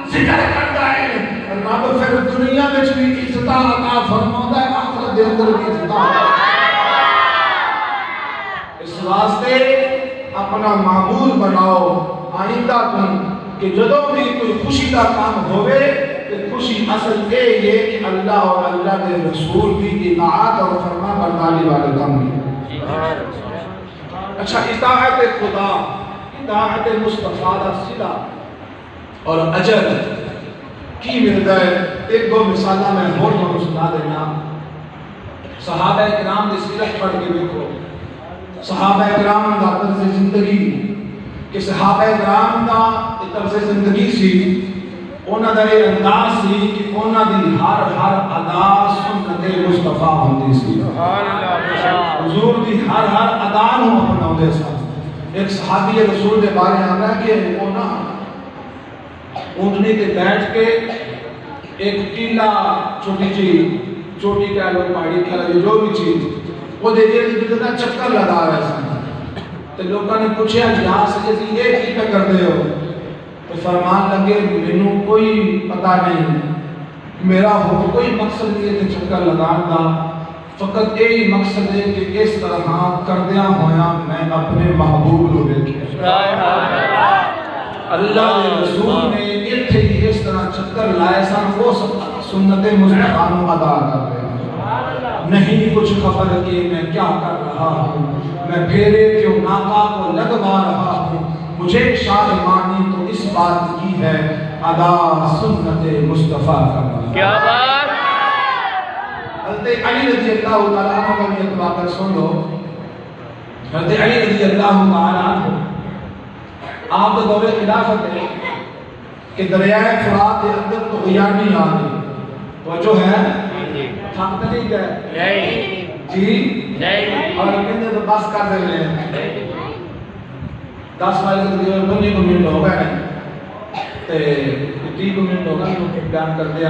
ذکر کرتا ہے رب پھر دنیا میں بھی عزت عطا فرماتا ہے آخرت دے اندر بھی عزت اس واسطے اپنا معمول بناؤ آئندہ تم کہ جدوں بھی کوئی خوشی کا کام ہوئے تو خوشی اصل یہ کہ اللہ اور اللہ کے رسول کی اطاعت اور فرما برداری والے کام کی اچھا اطاعت خدا اطاعت مصطفیٰ دا صلہ اور اجر کی ملتا ہے ایک دو مثالہ میں اور میں سنا دینا صحابہ کرام کی سیرت پڑھ کے دیکھو صحابہ کرام دا طرز زندگی کہ صحابہ کرام دا طرز زندگی سی اونا دا یہ انداز سی کہ اونا دی ہر ادا سنت مصطفیٰ ہوندی سی حضور دی ہر ادا نو اپنا ہوندے سا ایک صحابی رسول دے بارے آنا کہ اونا اونٹنی تے بیٹھ کے ایک ٹیلا چھوٹی کہہ لو پہاڑی کہہ لو جو بھی چیز وہ دے جتنا چکر لگا رہا ہے تو لوگوں نے پوچھا یہاں سے جیسے یہ کی پہ کر دے ہو تو فرمان لگے مینوں کوئی پتہ نہیں میرا ہو کوئی مقصد نہیں ہے چکر لگان دا فقط یہی مقصد ہے کہ اس طرح کردیاں ہویا میں اپنے محبوب کو دیکھیں اللہ کے رسول نے اتھے ہی اس طرح چکر لائے سن وہ سنت مصطفیٰ ادا کر رہے ہیں نہیں کچھ خبر کہ میں کیا کر رہا ہوں میں پھیرے کیوں ناکا کو لگوا رہا ہوں مجھے شادمانی تو اس بات کی ہے ادا سنت مصطفیٰ کرنا کیا بات حضرت علی رضی اللہ تعالیٰ عنہ کا یہ واقعہ سن لو حضرت علی رضی اللہ تعالیٰ عنہ آپ کا دور خلافت ہے کہ دریائے فرات کے اندر تو غیانی آ گئی وہ جو ہے تھک نہیں گئے جی اور کہتے تو بس کر دے لیں 10 والی تقریباً 15 منٹ ہو گئے تے 30 منٹ ہو گئے تو بیان کر دیا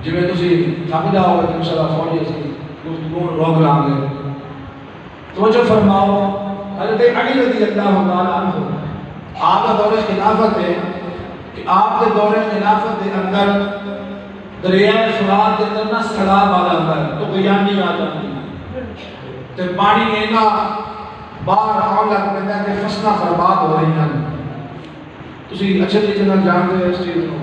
جی میں تسی تھک جاؤ گے انشاءاللہ فوری اسی گفتگو روک لیں گے توجہ فرماؤ حضرت علی رضی اللہ تعالیٰ عنہ آپ کا دور خلافت ہے کہ آپ کے دور خلافت کے اندر دریائے فرات کے اندر نہ سڑاب آ جاتا ہے تو غیانی آ جاتی ہے تو پانی اینا باہر آن لگ پہنتا ہے کہ فصلہ برباد ہو رہی ہیں تسی اچھے طریقے سے جانتے ہیں اس چیز کو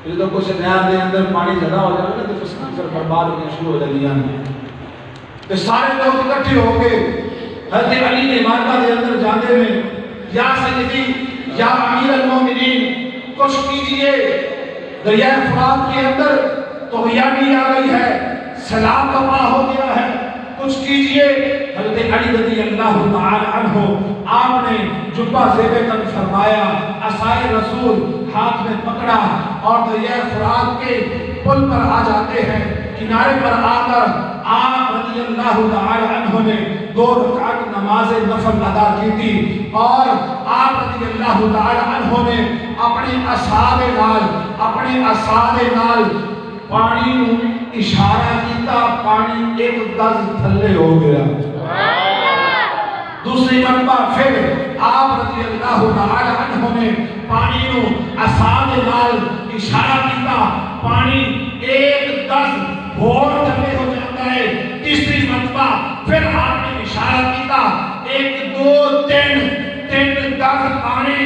جب کوئی سے نیا دے اندر پانی زیادہ ہو جاتا ہے تو فصلہ برباد ہونے شروع ہو جاتی ہیں تو سارے لوگ اکٹھے ہو کے حضرت علی نے مارکہ دے اندر جانے میں یا سیدی یا امیر المومنین کچھ کیجئے دریائے فرات کے اندر طغیانی آ گئی ہے سیلاب تباہ ہو گیا ہے کچھ کیجئے حضرت علی رضی اللہ تعالی عنہ آپ نے جبہ زیب تن فرمایا عصائے رسول ہاتھ میں پکڑا اور دریائے فرات کے پل پر آ جاتے ہیں کنارے پر آ کر آپ رضی اللہ تعالی عنہ نے 2 رکعت نماز نفل ادا کی تھی اور آپ رضی اللہ تعالی عنہ نے اپنے اصحاب نال پانی نو اشارہ کیتا پانی ایک گز تھلے ہو گیا دوسری مرتبہ پھر آپ رضی اللہ تعالی عنہ نے پانی نو اصحاب نال اشارہ کیتا پانی ایک گز اور تھلے ہو جاتا ہے تیسری مرتبہ پھر آپ نے اشارہ کیتا 1 2 3 گز پانی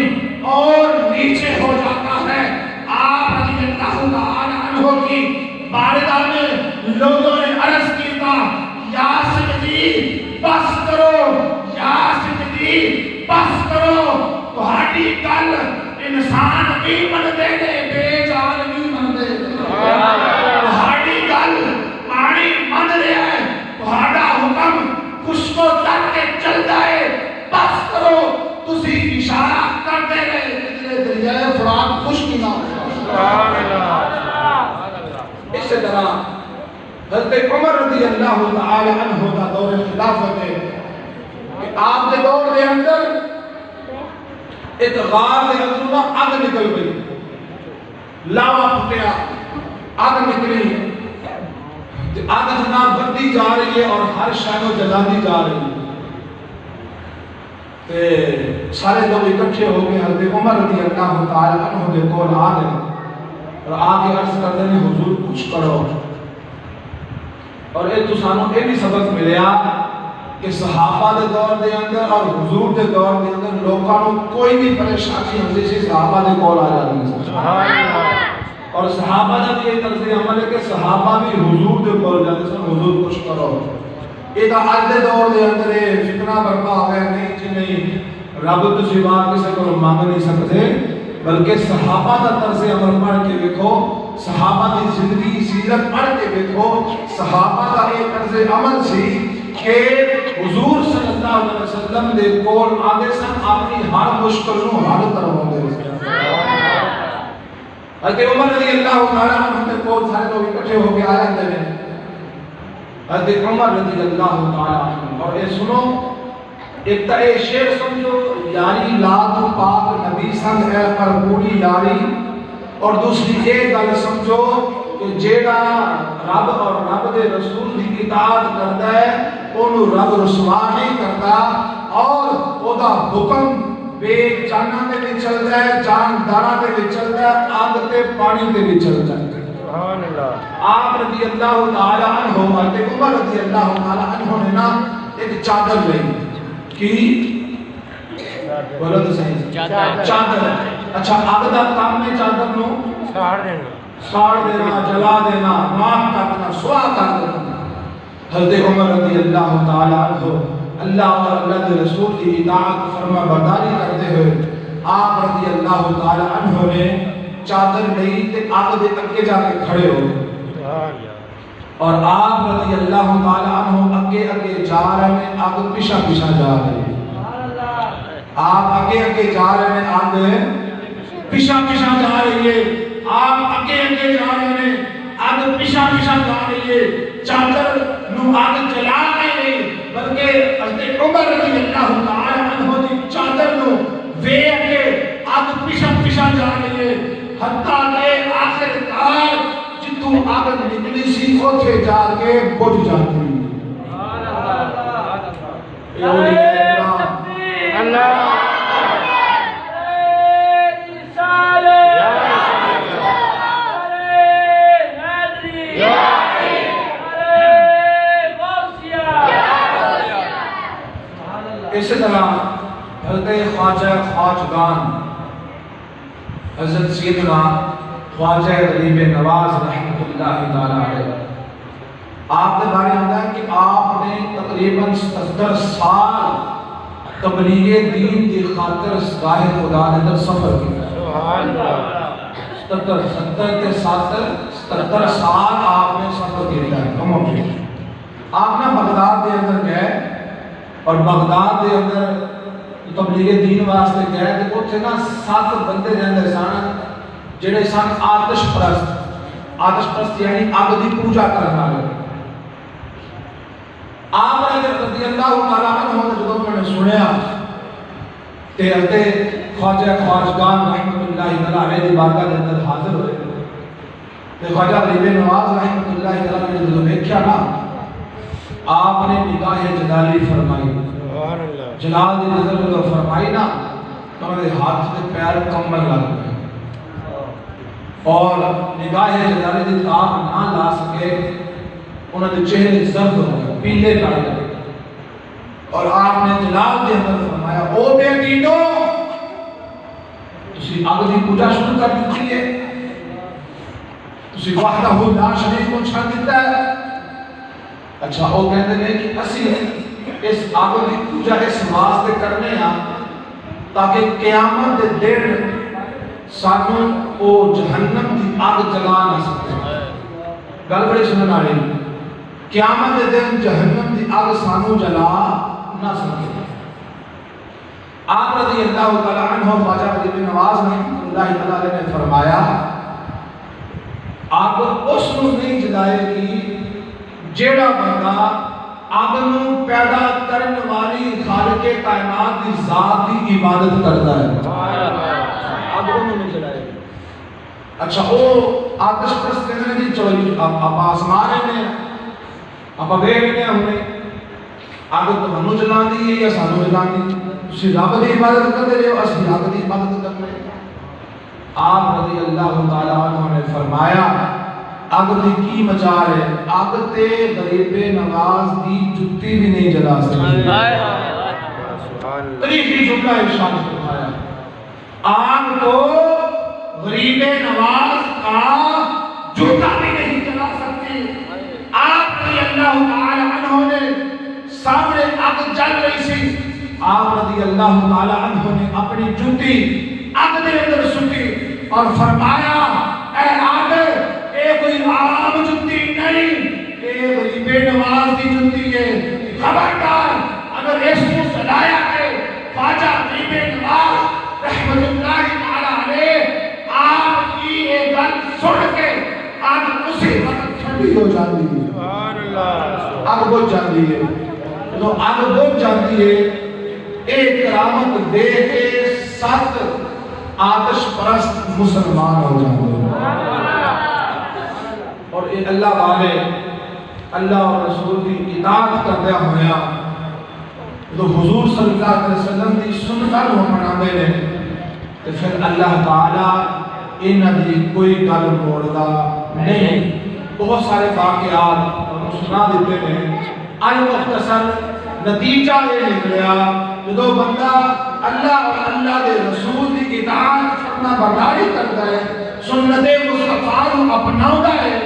اور نیچے ہو جاتا ہے آپ رضی اللہ تعالی عنہ کی بارگاہ میں لوگوں نے عرض کیتا یا سیدی بس کرو یا سیدی بس کرو تہاڈی گل انسان بھی من دے دے بے جان بھی من دے تہاڈی گل پانی من رہا ہے اشارہ کرتے رہے کہ دریائے فرات خشکی نہ ہو۔ اس طرح حضرت عمر رضی اللہ تعالی عنہ کا دور خلافت ہے کہ آپ کے دور کے اندر ایک غار کے اندر آگ نکل گئی، لاوا پھٹیا، آگ نکلی، آگ جناب بڑھتی جا رہی ہے اور ہر شہر جلاتی جا رہی ہے۔ سارے لوگ اکٹھے ہو گئے، حضرت عمر رضی اللہ تعالی عنہ کے کول آ گئے اور آگے عرض کرتے ہیں حضور کچھ کرو۔ اور یہ تو سانوں یہ بھی سبق ملیا کہ صحابہ دے دور دے اندر اور حضور دے دور دے اندر لوگوں کو کوئی بھی پریشانی ہوتی سی صحابہ دے کول آ جاتی ہے، اور صحابہ دا بھی یہ طرز عمل ہے کہ صحابہ بھی حضور دے کول جاتے سن حضور کچھ کرو۔ یہ تو آج دے دور دے اندر فتنہ برپا ہوا ہے، نہیں جی نہیں رب تو سوا کسی کو مانگ نہیں سکتے، بلکہ صحابہ دا طرز عمل پڑھ کے دیکھو، صحابہ کی زندگی سیرت پڑھ کے دیکھو، صحابہ کا ایک طرز عمل سی کہ حضور صلی اللہ علیہ وسلم دے کول آدھے سن اپنی ہر مشکل نو حل کرواؤندے سن۔ حضرت عمر رضی اللہ تعالی عنہ دے کول سارے لوگ اکٹھے ہو کے آ جاندے نے، حضرت عمر رضی اللہ تعالی عنہ، اور یہ سنو ایک تا اے شعر سمجھو، یاری لا تو پاک نبی سنگ اے پر پوری یاری، اور دوسری ایک گل سمجھو کہ جیڑا رب اور رب دے رسول کی اطاعت کرتا ہے انہوں رب رسوا نہیں کرتا، اور او دا حکم بے جاناں دے بھی چلتا ہے، جانداراں دے بھی چلتا ہے، آگ تے پانی دے بھی چلتا ہے۔ سبحان اللہ۔ آپ رضی اللہ تعالی عنہ، حضرت عمر رضی اللہ تعالی عنہ نے نا ایک چادر لئی کی بولو تو صحیح چادر، اچھا آگ دا کام میں چادر نو ساڑ دینا، جلا دینا، معاف کرنا، سوا کر دینا۔ حضرت عمر رضی اللہ تعالی عنہ اللہ اور اللہ کے رسول کی اطاعت فرما برداری کرتے ہوئے آپ رضی اللہ تعالی عنہ نے چادر لئی تے آگ دے اگے جا کے کھڑے ہو گئے، اور آپ رضی اللہ تعالی عنہ اگے اگے جا رہے ہیں، آگ پیچھے پیچھے جا رہے ہیں، آپ اگے اگے جا رہے ہیں، آگ پیچھے پیچھے جا رہی ہے، آپ اگے اگے جا رہے ہیں، آگ پیچھے پیچھے جا رہی ہے، چادر نو آگ جلا نہیں بلکہ حضرت عمر رضی اللہ تعالی عنہ دی چادر نو وے اگے آگ پیچھے پیچھے جا رہی ہے، حتیٰ کہ آخر کار جتوں آگ نکلی سی اوتھے جا کے بجھ جاتی ہے۔ اللہ اسی طرح حضرت خواجہ خواجگان حضرت سیدنا خواجہ غریب نواز رحمۃ اللہ تعالی علیہ، آپ کے بارے میں ہے کہ آپ نے تقریباً 70 سال تبلیغ دین کی خاطر گاہ خدا کے اندر سفر کیا۔ سبحان اللہ۔ 77 سال آپ نے سفر کیا ہے۔ آپ نے بغداد کے اندر گئے، اور بغداد کے اندر تبلیغ دین واسطے گئے تو اتنے نا 7 بندے رہتے سن جڑے سن آتش پرست یعنی اگ کی پوجا کرنے والے۔ آپ رضی اللہ تعالی عنہ نے جب انہوں نے سنیا کہ حضرت خواجہ خواجگان رحمۃ اللہ علیہ کی بارگاہ کے اندر حاضر ہوئے، تو خواجہ غریب نواز رحمۃ اللہ علیہ نے جب دیکھا نا، آپ نے نگاہ جلالی فرمائی، جلال دی نظر میں فرمائی نا تو انہوں نے ہاتھ سے پیر کمبل لگ گئے، اور نگاہ جلالی دی تاب نہ لا سکے، انہوں نے چہرے زرد ہو گئے، پیلے پڑ گئے، اور آپ نے جلال دی اندر فرمایا او بے دینو تسی آگ دی پوجا شروع کر دیتی ہے، تسی وحدہ لا شریک کو چھڑ دیتا ہے۔ اچھا وہ کہتے ہیں کہ اسی اس آگ کی پوجا اس واسطے کرنے ہیں تاکہ قیامت دے دن سانوں او جہنم کی آگ جلا نہ سکے۔ گل بڑی سنن آ رہی، قیامت دے دن جہنم کی آگ سانوں جلا نہ سکے۔ آپ رضی اللہ تعالیٰ عنہ خواجہ غریب نواز رحمۃ اللہ تعالیٰ نے فرمایا اگ اس نو نہیں جلائے گی جیڑا بندہ اگ نو پیدا کرنے والی خالق کائنات کی ذات کی عبادت کرتا ہے، اگ انہوں نہیں جلائے گی۔ اچھا وہ آتش پرست کہنے دی چوئی آپ آسمان میں آپ بیٹھنے ہمیں اگ تو ہنو جلان دی ہے یا سانو جلان دی، اسی رب دی عبادت کرتے رہے ہو، اسی رب دی عبادت کرتے رہے۔ آپ رضی اللہ تعالیٰ عنہ نے فرمایا اگ دی کی مجال ہے، اگ تے غریب نواز دی جتی بھی نہیں جلا سکتی۔ تریفی جملہ ارشاد فرمایا آگ کو غریب نواز کا جوتا بھی نہیں جلا سکتی۔ آپ رضی اللہ تعالیٰ عنہ نے سامنے آگ جل رہی سی، آپ رضی اللہ تعالیٰ عنہ نے اپنی جوتی آگ دے اندر سٹی اور فرمایا اے آگ اے کوئی عام جوتی نہیں، اے غریب نواز کی جوتی ہے، خبردار اگر اس کو جلایا ہے خواجہ غریب نواز رحمت اللہ تعالیٰ علیہ آپ کی یہ گل سن کے آگ اسی وقت ٹھنڈی ہو جاتی ہے، آگ بجھ جاتی ہے۔ تو آگ بجھ جاتی ہے، ایک کرامت دے کے 7 آتش پرست مسلمان ہو جاتے ہیں، اور یہ اللہ والے اللہ اور رسول کی اطاعت کرتے ہویا تو حضور صلی اللہ علیہ وسلم کی سنت کو مناتے ہیں، تو پھر اللہ تعالیٰ انہاں دی کوئی گل موڑدا نہیں۔ بہت سارے واقعات سنا دیتے ہیں، المختصر نتیجہ یہ نکلیا جو بندہ اللہ اور اللہ کے رسول کی اطاعت فرما برداری کرتا ہے، سنت مصطفیٰ کو اپناؤں ہے،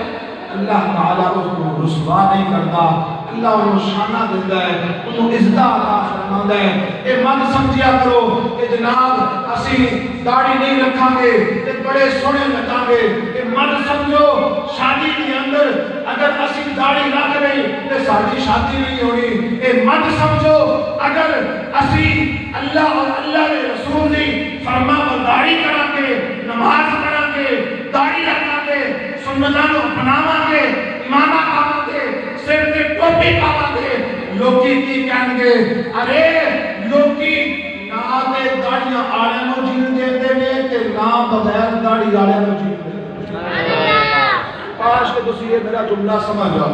اللہ تعالیٰ اس کو رسوا نہیں کرتا، اللہ انہوں شانہ دیتا ہے، انہوں عزت عطا فرماتا ہے۔ اے من سمجھیا کرو کہ جناب اسی داڑھی نہیں رکھاں گے تے بڑے سونے لگاں گے، اے من سمجھو شادی کے اندر اگر اسی داڑھی رکھ رہے تے ساری شادی نہیں ہونی، اے من سمجھو اگر اسی اللہ اور اللہ کے رسول کی فرما برداری کراں گے، نماز پڑھاں گے، داڑھی رکھاں گے، سنتاں نوں اپناواں گے، امامہ پاواں گے، سر تے ٹوپی پاواں گے، لوکی کی کہیں گے ارے لوکی نہ تے داڑیاں آڑے نو جین دیتے نے تے نہ بغیر داڑھی آڑے نو جین دیتے۔ کاش کہ تسی یہ میرا جملہ سمجھ جاؤ،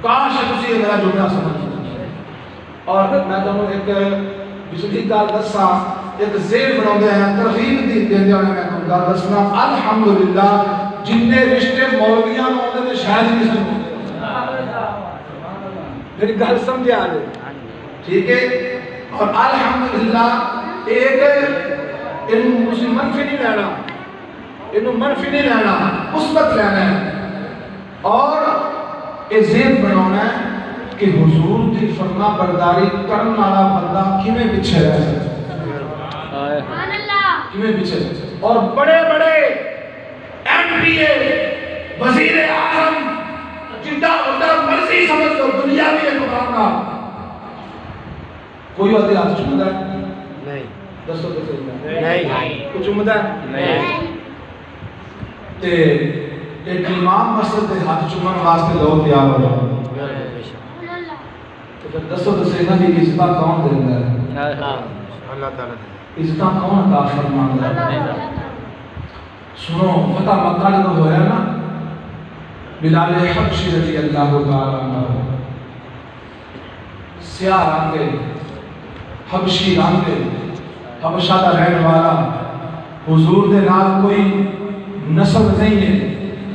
کاش کہ تسی یہ میرا جملہ سمجھ جاؤ۔ اور میں تمہیں ایک بجلی گال دسا ایک زیر بناؤں ہیں ترغیب دی دے ہونے میں تمہیں گال دسنا الحمدللہ جننے رشتے مولویاں ہوتے ہیں شاید نہیں سن میری گل سمجھے آ رہے ٹھیک ہے۔ اور الحمدللہ ایک انہوں مسلم منفی نہیں لینا، انہوں منفی نہیں لینا، مثبت لینا ہے، اور یہ زیر بنانا ہے کہ حضور کی فرما برداری کرنے والا بندہ کیویں پیچھے رہ سکتا ہے، کیویں پیچھے، اور بڑے بڑے ایم پی اے وزیر اعظم جنہ ادھر مرضی سمجھ لو دنیا بھی ایک مقامنا کوئی ہوتے ہاتھ چمدہ ہے نہیں، دستوں تو صحیح نہیں، کچھ چمدہ ہے نہیں، تے ایک امام مسجد کے ہاتھ چمن واسطے لوگ تیار ہو جاؤ، دسو تو سینا کی عزتہ کون دیتا ہے؟ اللہ تعالیٰ عزتہ کون عطا فرماتا ہے؟ سنو فتح مکہ جب ہوا ہے نا بلال حبشی رضی اللہ تعالیٰ عنہ سیاہ رنگے حبشی رنگے حبشہ دا رہنے والا حضور دے نال کوئی نسب نہیں ہے،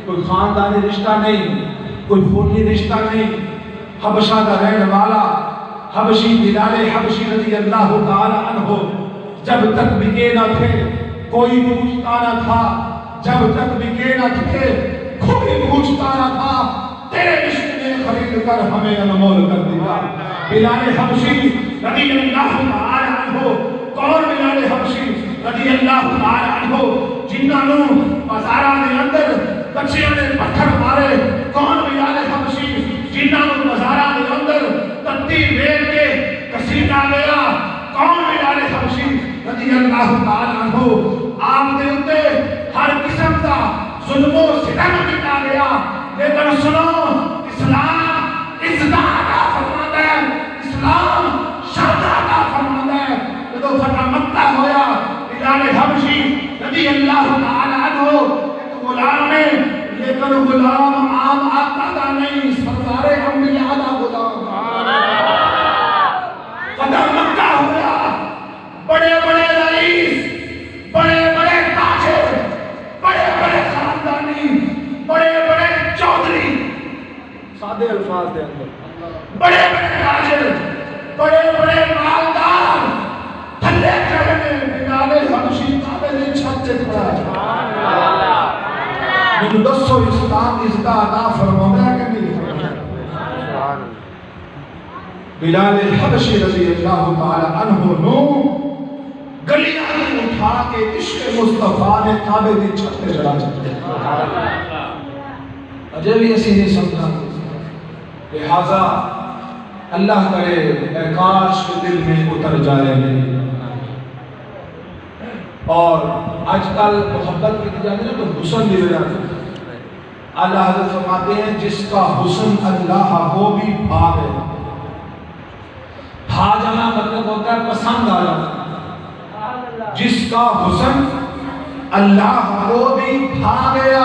کوئی خاندانی رشتہ نہیں، کوئی خونی رشتہ نہیں، حبشہ دا رہنے والا حبشی بلال حبشی رضی اللہ تعالیٰ عنہ جب تک بکے نہ تھے کوئی پوچھتا نہ تھا، جب تک بکے نہ تھے کوئی پوچھتا نہ تھا، تیرے عشق نے خرید کر ہمیں انمول کر دیا۔ بلال حبشی رضی اللہ تعالیٰ عنہ، کون بلال حبشی رضی اللہ تعالیٰ عنہ جنہاں نوں بازاراں دے اندر بچیاں نے پتھر مارے، کون بلال حبشی جنہاں نوں بازاراں دے اندر تتی ویل کے کسیٹا گیا، رضی اللہ تعالی عنہ آپ دے اتے ہر قسم کا ظلم و ستم کیتا گیا، لیکن سنو اسلام عزت عطا فرماتا ہے، اسلام شرط عطا فرماتا ہے۔ جدو فتح مکہ ہویا بلال حبشی رضی اللہ تعالی عنہ ایک غلام ہے، لیکن غلام عام آقا دا نہیں، سردار انبیاء دا غلام۔ فتح مکہ ہویا، بڑے بڑے رئیس، بڑے بڑے تاجر، بڑے بڑے خاندانی، بڑے بڑے چودھری، سادے الفاظ دے اندر بڑے بڑے تاجر، بڑے بڑے مالدار تھلے کرنے بلال حبشی کعبے دی چھت تے کھڑا ہے۔ مجھے دسو اسلام عزت عطا فرماتا ہے کہ نہیں؟ بلال حبشی رضی اللہ تعالی عنہ نو گلیاں میں اٹھا کے عشق مصطفیٰ نے کعبے دی چھت تے چڑھا چکے۔ اجے بھی ایسی نہیں سمجھنا، لہذا اللہ کرے اے کاش کے دل میں اتر جائے میری۔ اور آج کل محبت کی جاتی ہے تو حسن دی وجہ سے اللہ حضرت فرماتے ہیں جس کا حسن اللہ کو بھی بھا گیا۔ بھا جانا مطلب ہوتا ہے پسند آ جانا، جس کا حسن اللہ کو بھی بھا گیا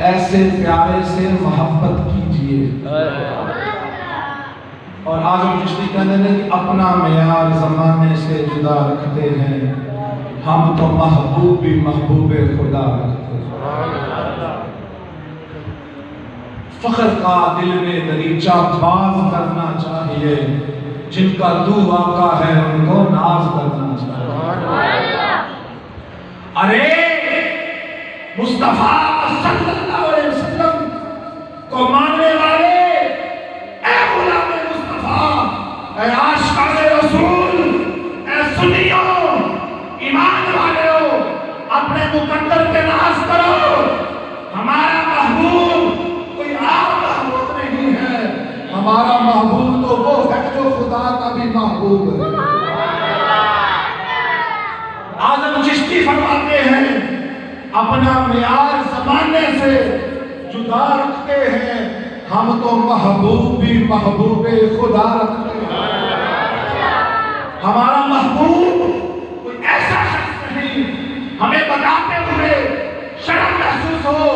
ایسے پیارے سے محبت کیجئے۔ اور آزم چشتی کہنے لیں کہ اپنا معیار زمانے سے جدا رکھتے ہیں، ہم تو محبوب بھی محبوب خدا رکھتے ہیں۔ فخر کا دل میں دریچہ باز کرنا چاہیے، جن کا تو آقا ہے ان کو ناز کرنا چاہیے۔ ارے مصطفیٰ صلی اللہ علیہ وسلم کو ماننے والے، اے غلام مصطفیٰ، اے عاشقان رسول، اے سنیوں، ایمان والے ہو، اپنے مقدر کے ناز کرو۔ ہمارا محبوب کوئی عام محبوب نہیں ہے، ہمارا محبوب تو وہ ہے جو خدا کا بھی محبوب ہے۔ آزم چشتی فرماتے ہیں اپنا معیار زمانے سے جدا رکھتے ہیں، ہم تو محبوب بھی محبوب خدا رکھتے ہیں۔ ہمارا محبوب کوئی ایسا شخص نہیں ہمیں بتاتے ہوئے شرم محسوس ہو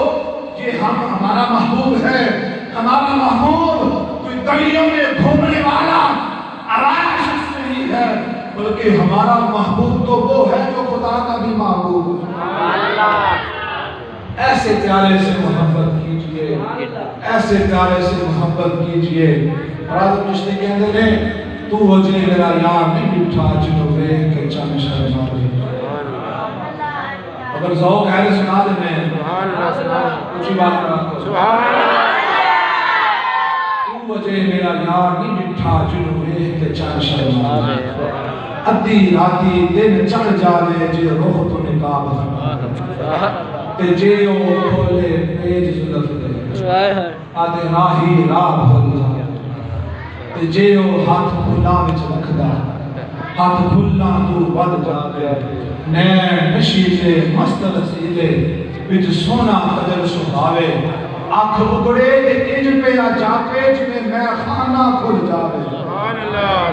یہ ہمارا محبوب ہے۔ ہمارا محبوب کوئی گلیوں میں گھومنے والا آوارہ شخص نہیں ہے، بلکہ ہمارا محبوب تو وہ ہے جو خدا کا بھی محبوب ہے۔ ایسے پیارے سے محبت کیجئے، ایسے پیارے سے محبت کیجئے۔ اور آزم چشتی کہتے ہیں تو وجہ میرا یار نہیں بٹھا جنوبے کے چاند شرما رہی۔ اگر ذوق ہے تو سنا دے میں کچھ ہی بات کرا تو وجہ میرا یار نہیں بٹھا جنوبے کے چاند شرما رہی۔ ادھی راتی دن چڑھ جاوے جے روح تو نکاب تے جے او کھولے پیج زلف دے آدھے راہی راہ بھول جاوے تے جے او ہاتھ بھولا وچ رکھدا ہاتھ بھولا تو ود جاوے نین نشیلے مست رسیلے وچ سونا قدر سہاوے آنکھ اگڑے تے انج پہ آ جاپے جنہیں میں خانہ کھل جاوے۔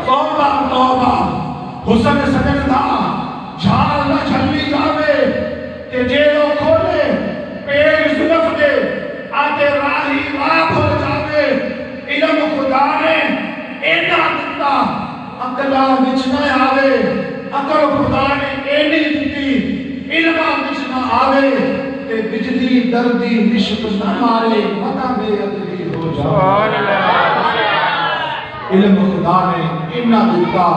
توبہ توبہ حسن سجن دا جھال نہ جھلی جاوے کہ جیڑو کھولے پیڑ زلف دے آتے راہی راہ ہو جاوے۔ علم خدا نے اینا دتا عقلہ وچ نہ آوے، عقل خدا نے اینی دتی علمہ وچ نہ آوے کہ بجلی دردی نشق نہ مارے مدہ بے عدلی ہو جاوے۔ علم خدا نے اینا دتا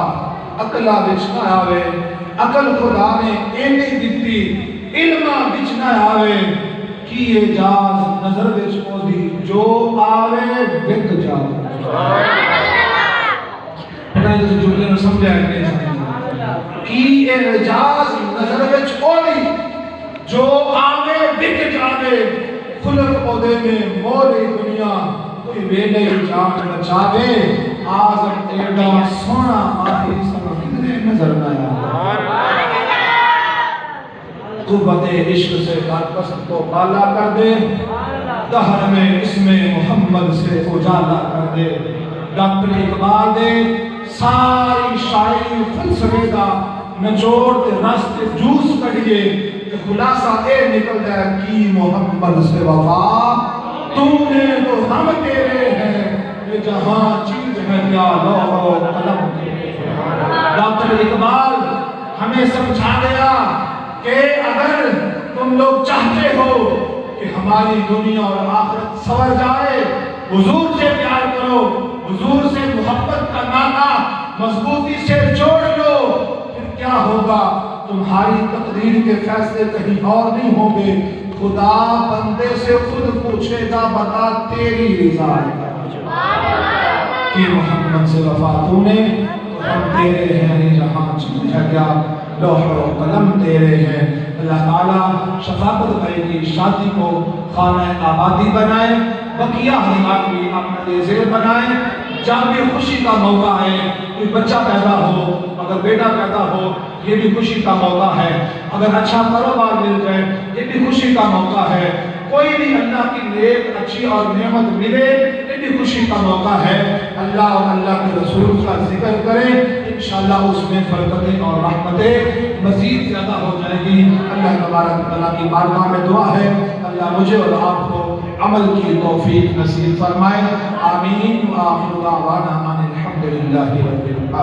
عقلہ وچ نہ آوے، عقل خدا نے اینی دتی علمہ وچ نہ آوے کی اجاز نظر وچ پودی جو آوے بک جاوے۔ انہیں اس جملے میں سمجھا ہے کی اجاز نظر وچ پودی جو آوے بک جاوے۔ خلق پودے میں مولی دنیا کوئی ویلے جان بچاوے۔ آزم ایڈا سونا آہی سمجھنے نظر نہ آوے۔ قوت عشق سے کارپست کو بالا کر دے، دہر میں اسم محمد سے اجالا کر دے۔ ڈاکٹر اقبال دے ساری شاعری فلسفے کا نچوڑ تے راستے جوس کڑیے کہ خلاصہ اے نکل جائے کی محمد سے وفا، تو نے تو ہم تیرے ہیں، یہ جہاں چیز ہے کیا لوح و قلم تیرے ہیں۔ ڈاکٹر اقبال ہمیں سمجھا گیا کہ اگر تم لوگ چاہتے ہو کہ ہماری دنیا اور آخرت سنور جائے، حضور سے پیار کرو، حضور سے محبت کا ناطہ مضبوطی سے جوڑ لو، پھر کیا ہوگا؟ تمہاری تقدیر کے فیصلے کہیں اور نہیں ہوں گے، خدا بندے سے خود پوچھے گا بتا تیری رضا ہے کہ محمد سے وفا تو نے، تو ہم تیرے ہیں، جہاں چیز ہے کیا لوح و قلم تیرے ہیں۔ اللہ تعالیٰ شفاقت بھائی کی شادی کو خانہ آبادی بنائے، بقیہ حضرات بھی اپنا ذیل بنائیں۔ جب بھی خوشی کا موقع ہے، کوئی بچہ پیدا ہو، اگر بیٹا پیدا ہو یہ بھی خوشی کا موقع ہے، اگر اچھا کاروبار مل جائے یہ بھی خوشی کا موقع ہے، کوئی بھی اللہ کی نیک اچھی اور نعمت ملے یہ بھی خوشی کا موقع ہے۔ اللہ اور اللہ کے رسول کا ذکر کریں، انشاءاللہ اس میں برکتیں اور رحمتیں مزید زیادہ ہو جائے گی۔ اللہ تبارک و تعالیٰ کی بارگاہ میں دعا ہے اللہ مجھے اور آپ کو عمل کی توفیق نصیب فرمائے، آمین۔ وآخر دعوانا ان الحمدللہ رب العالمین۔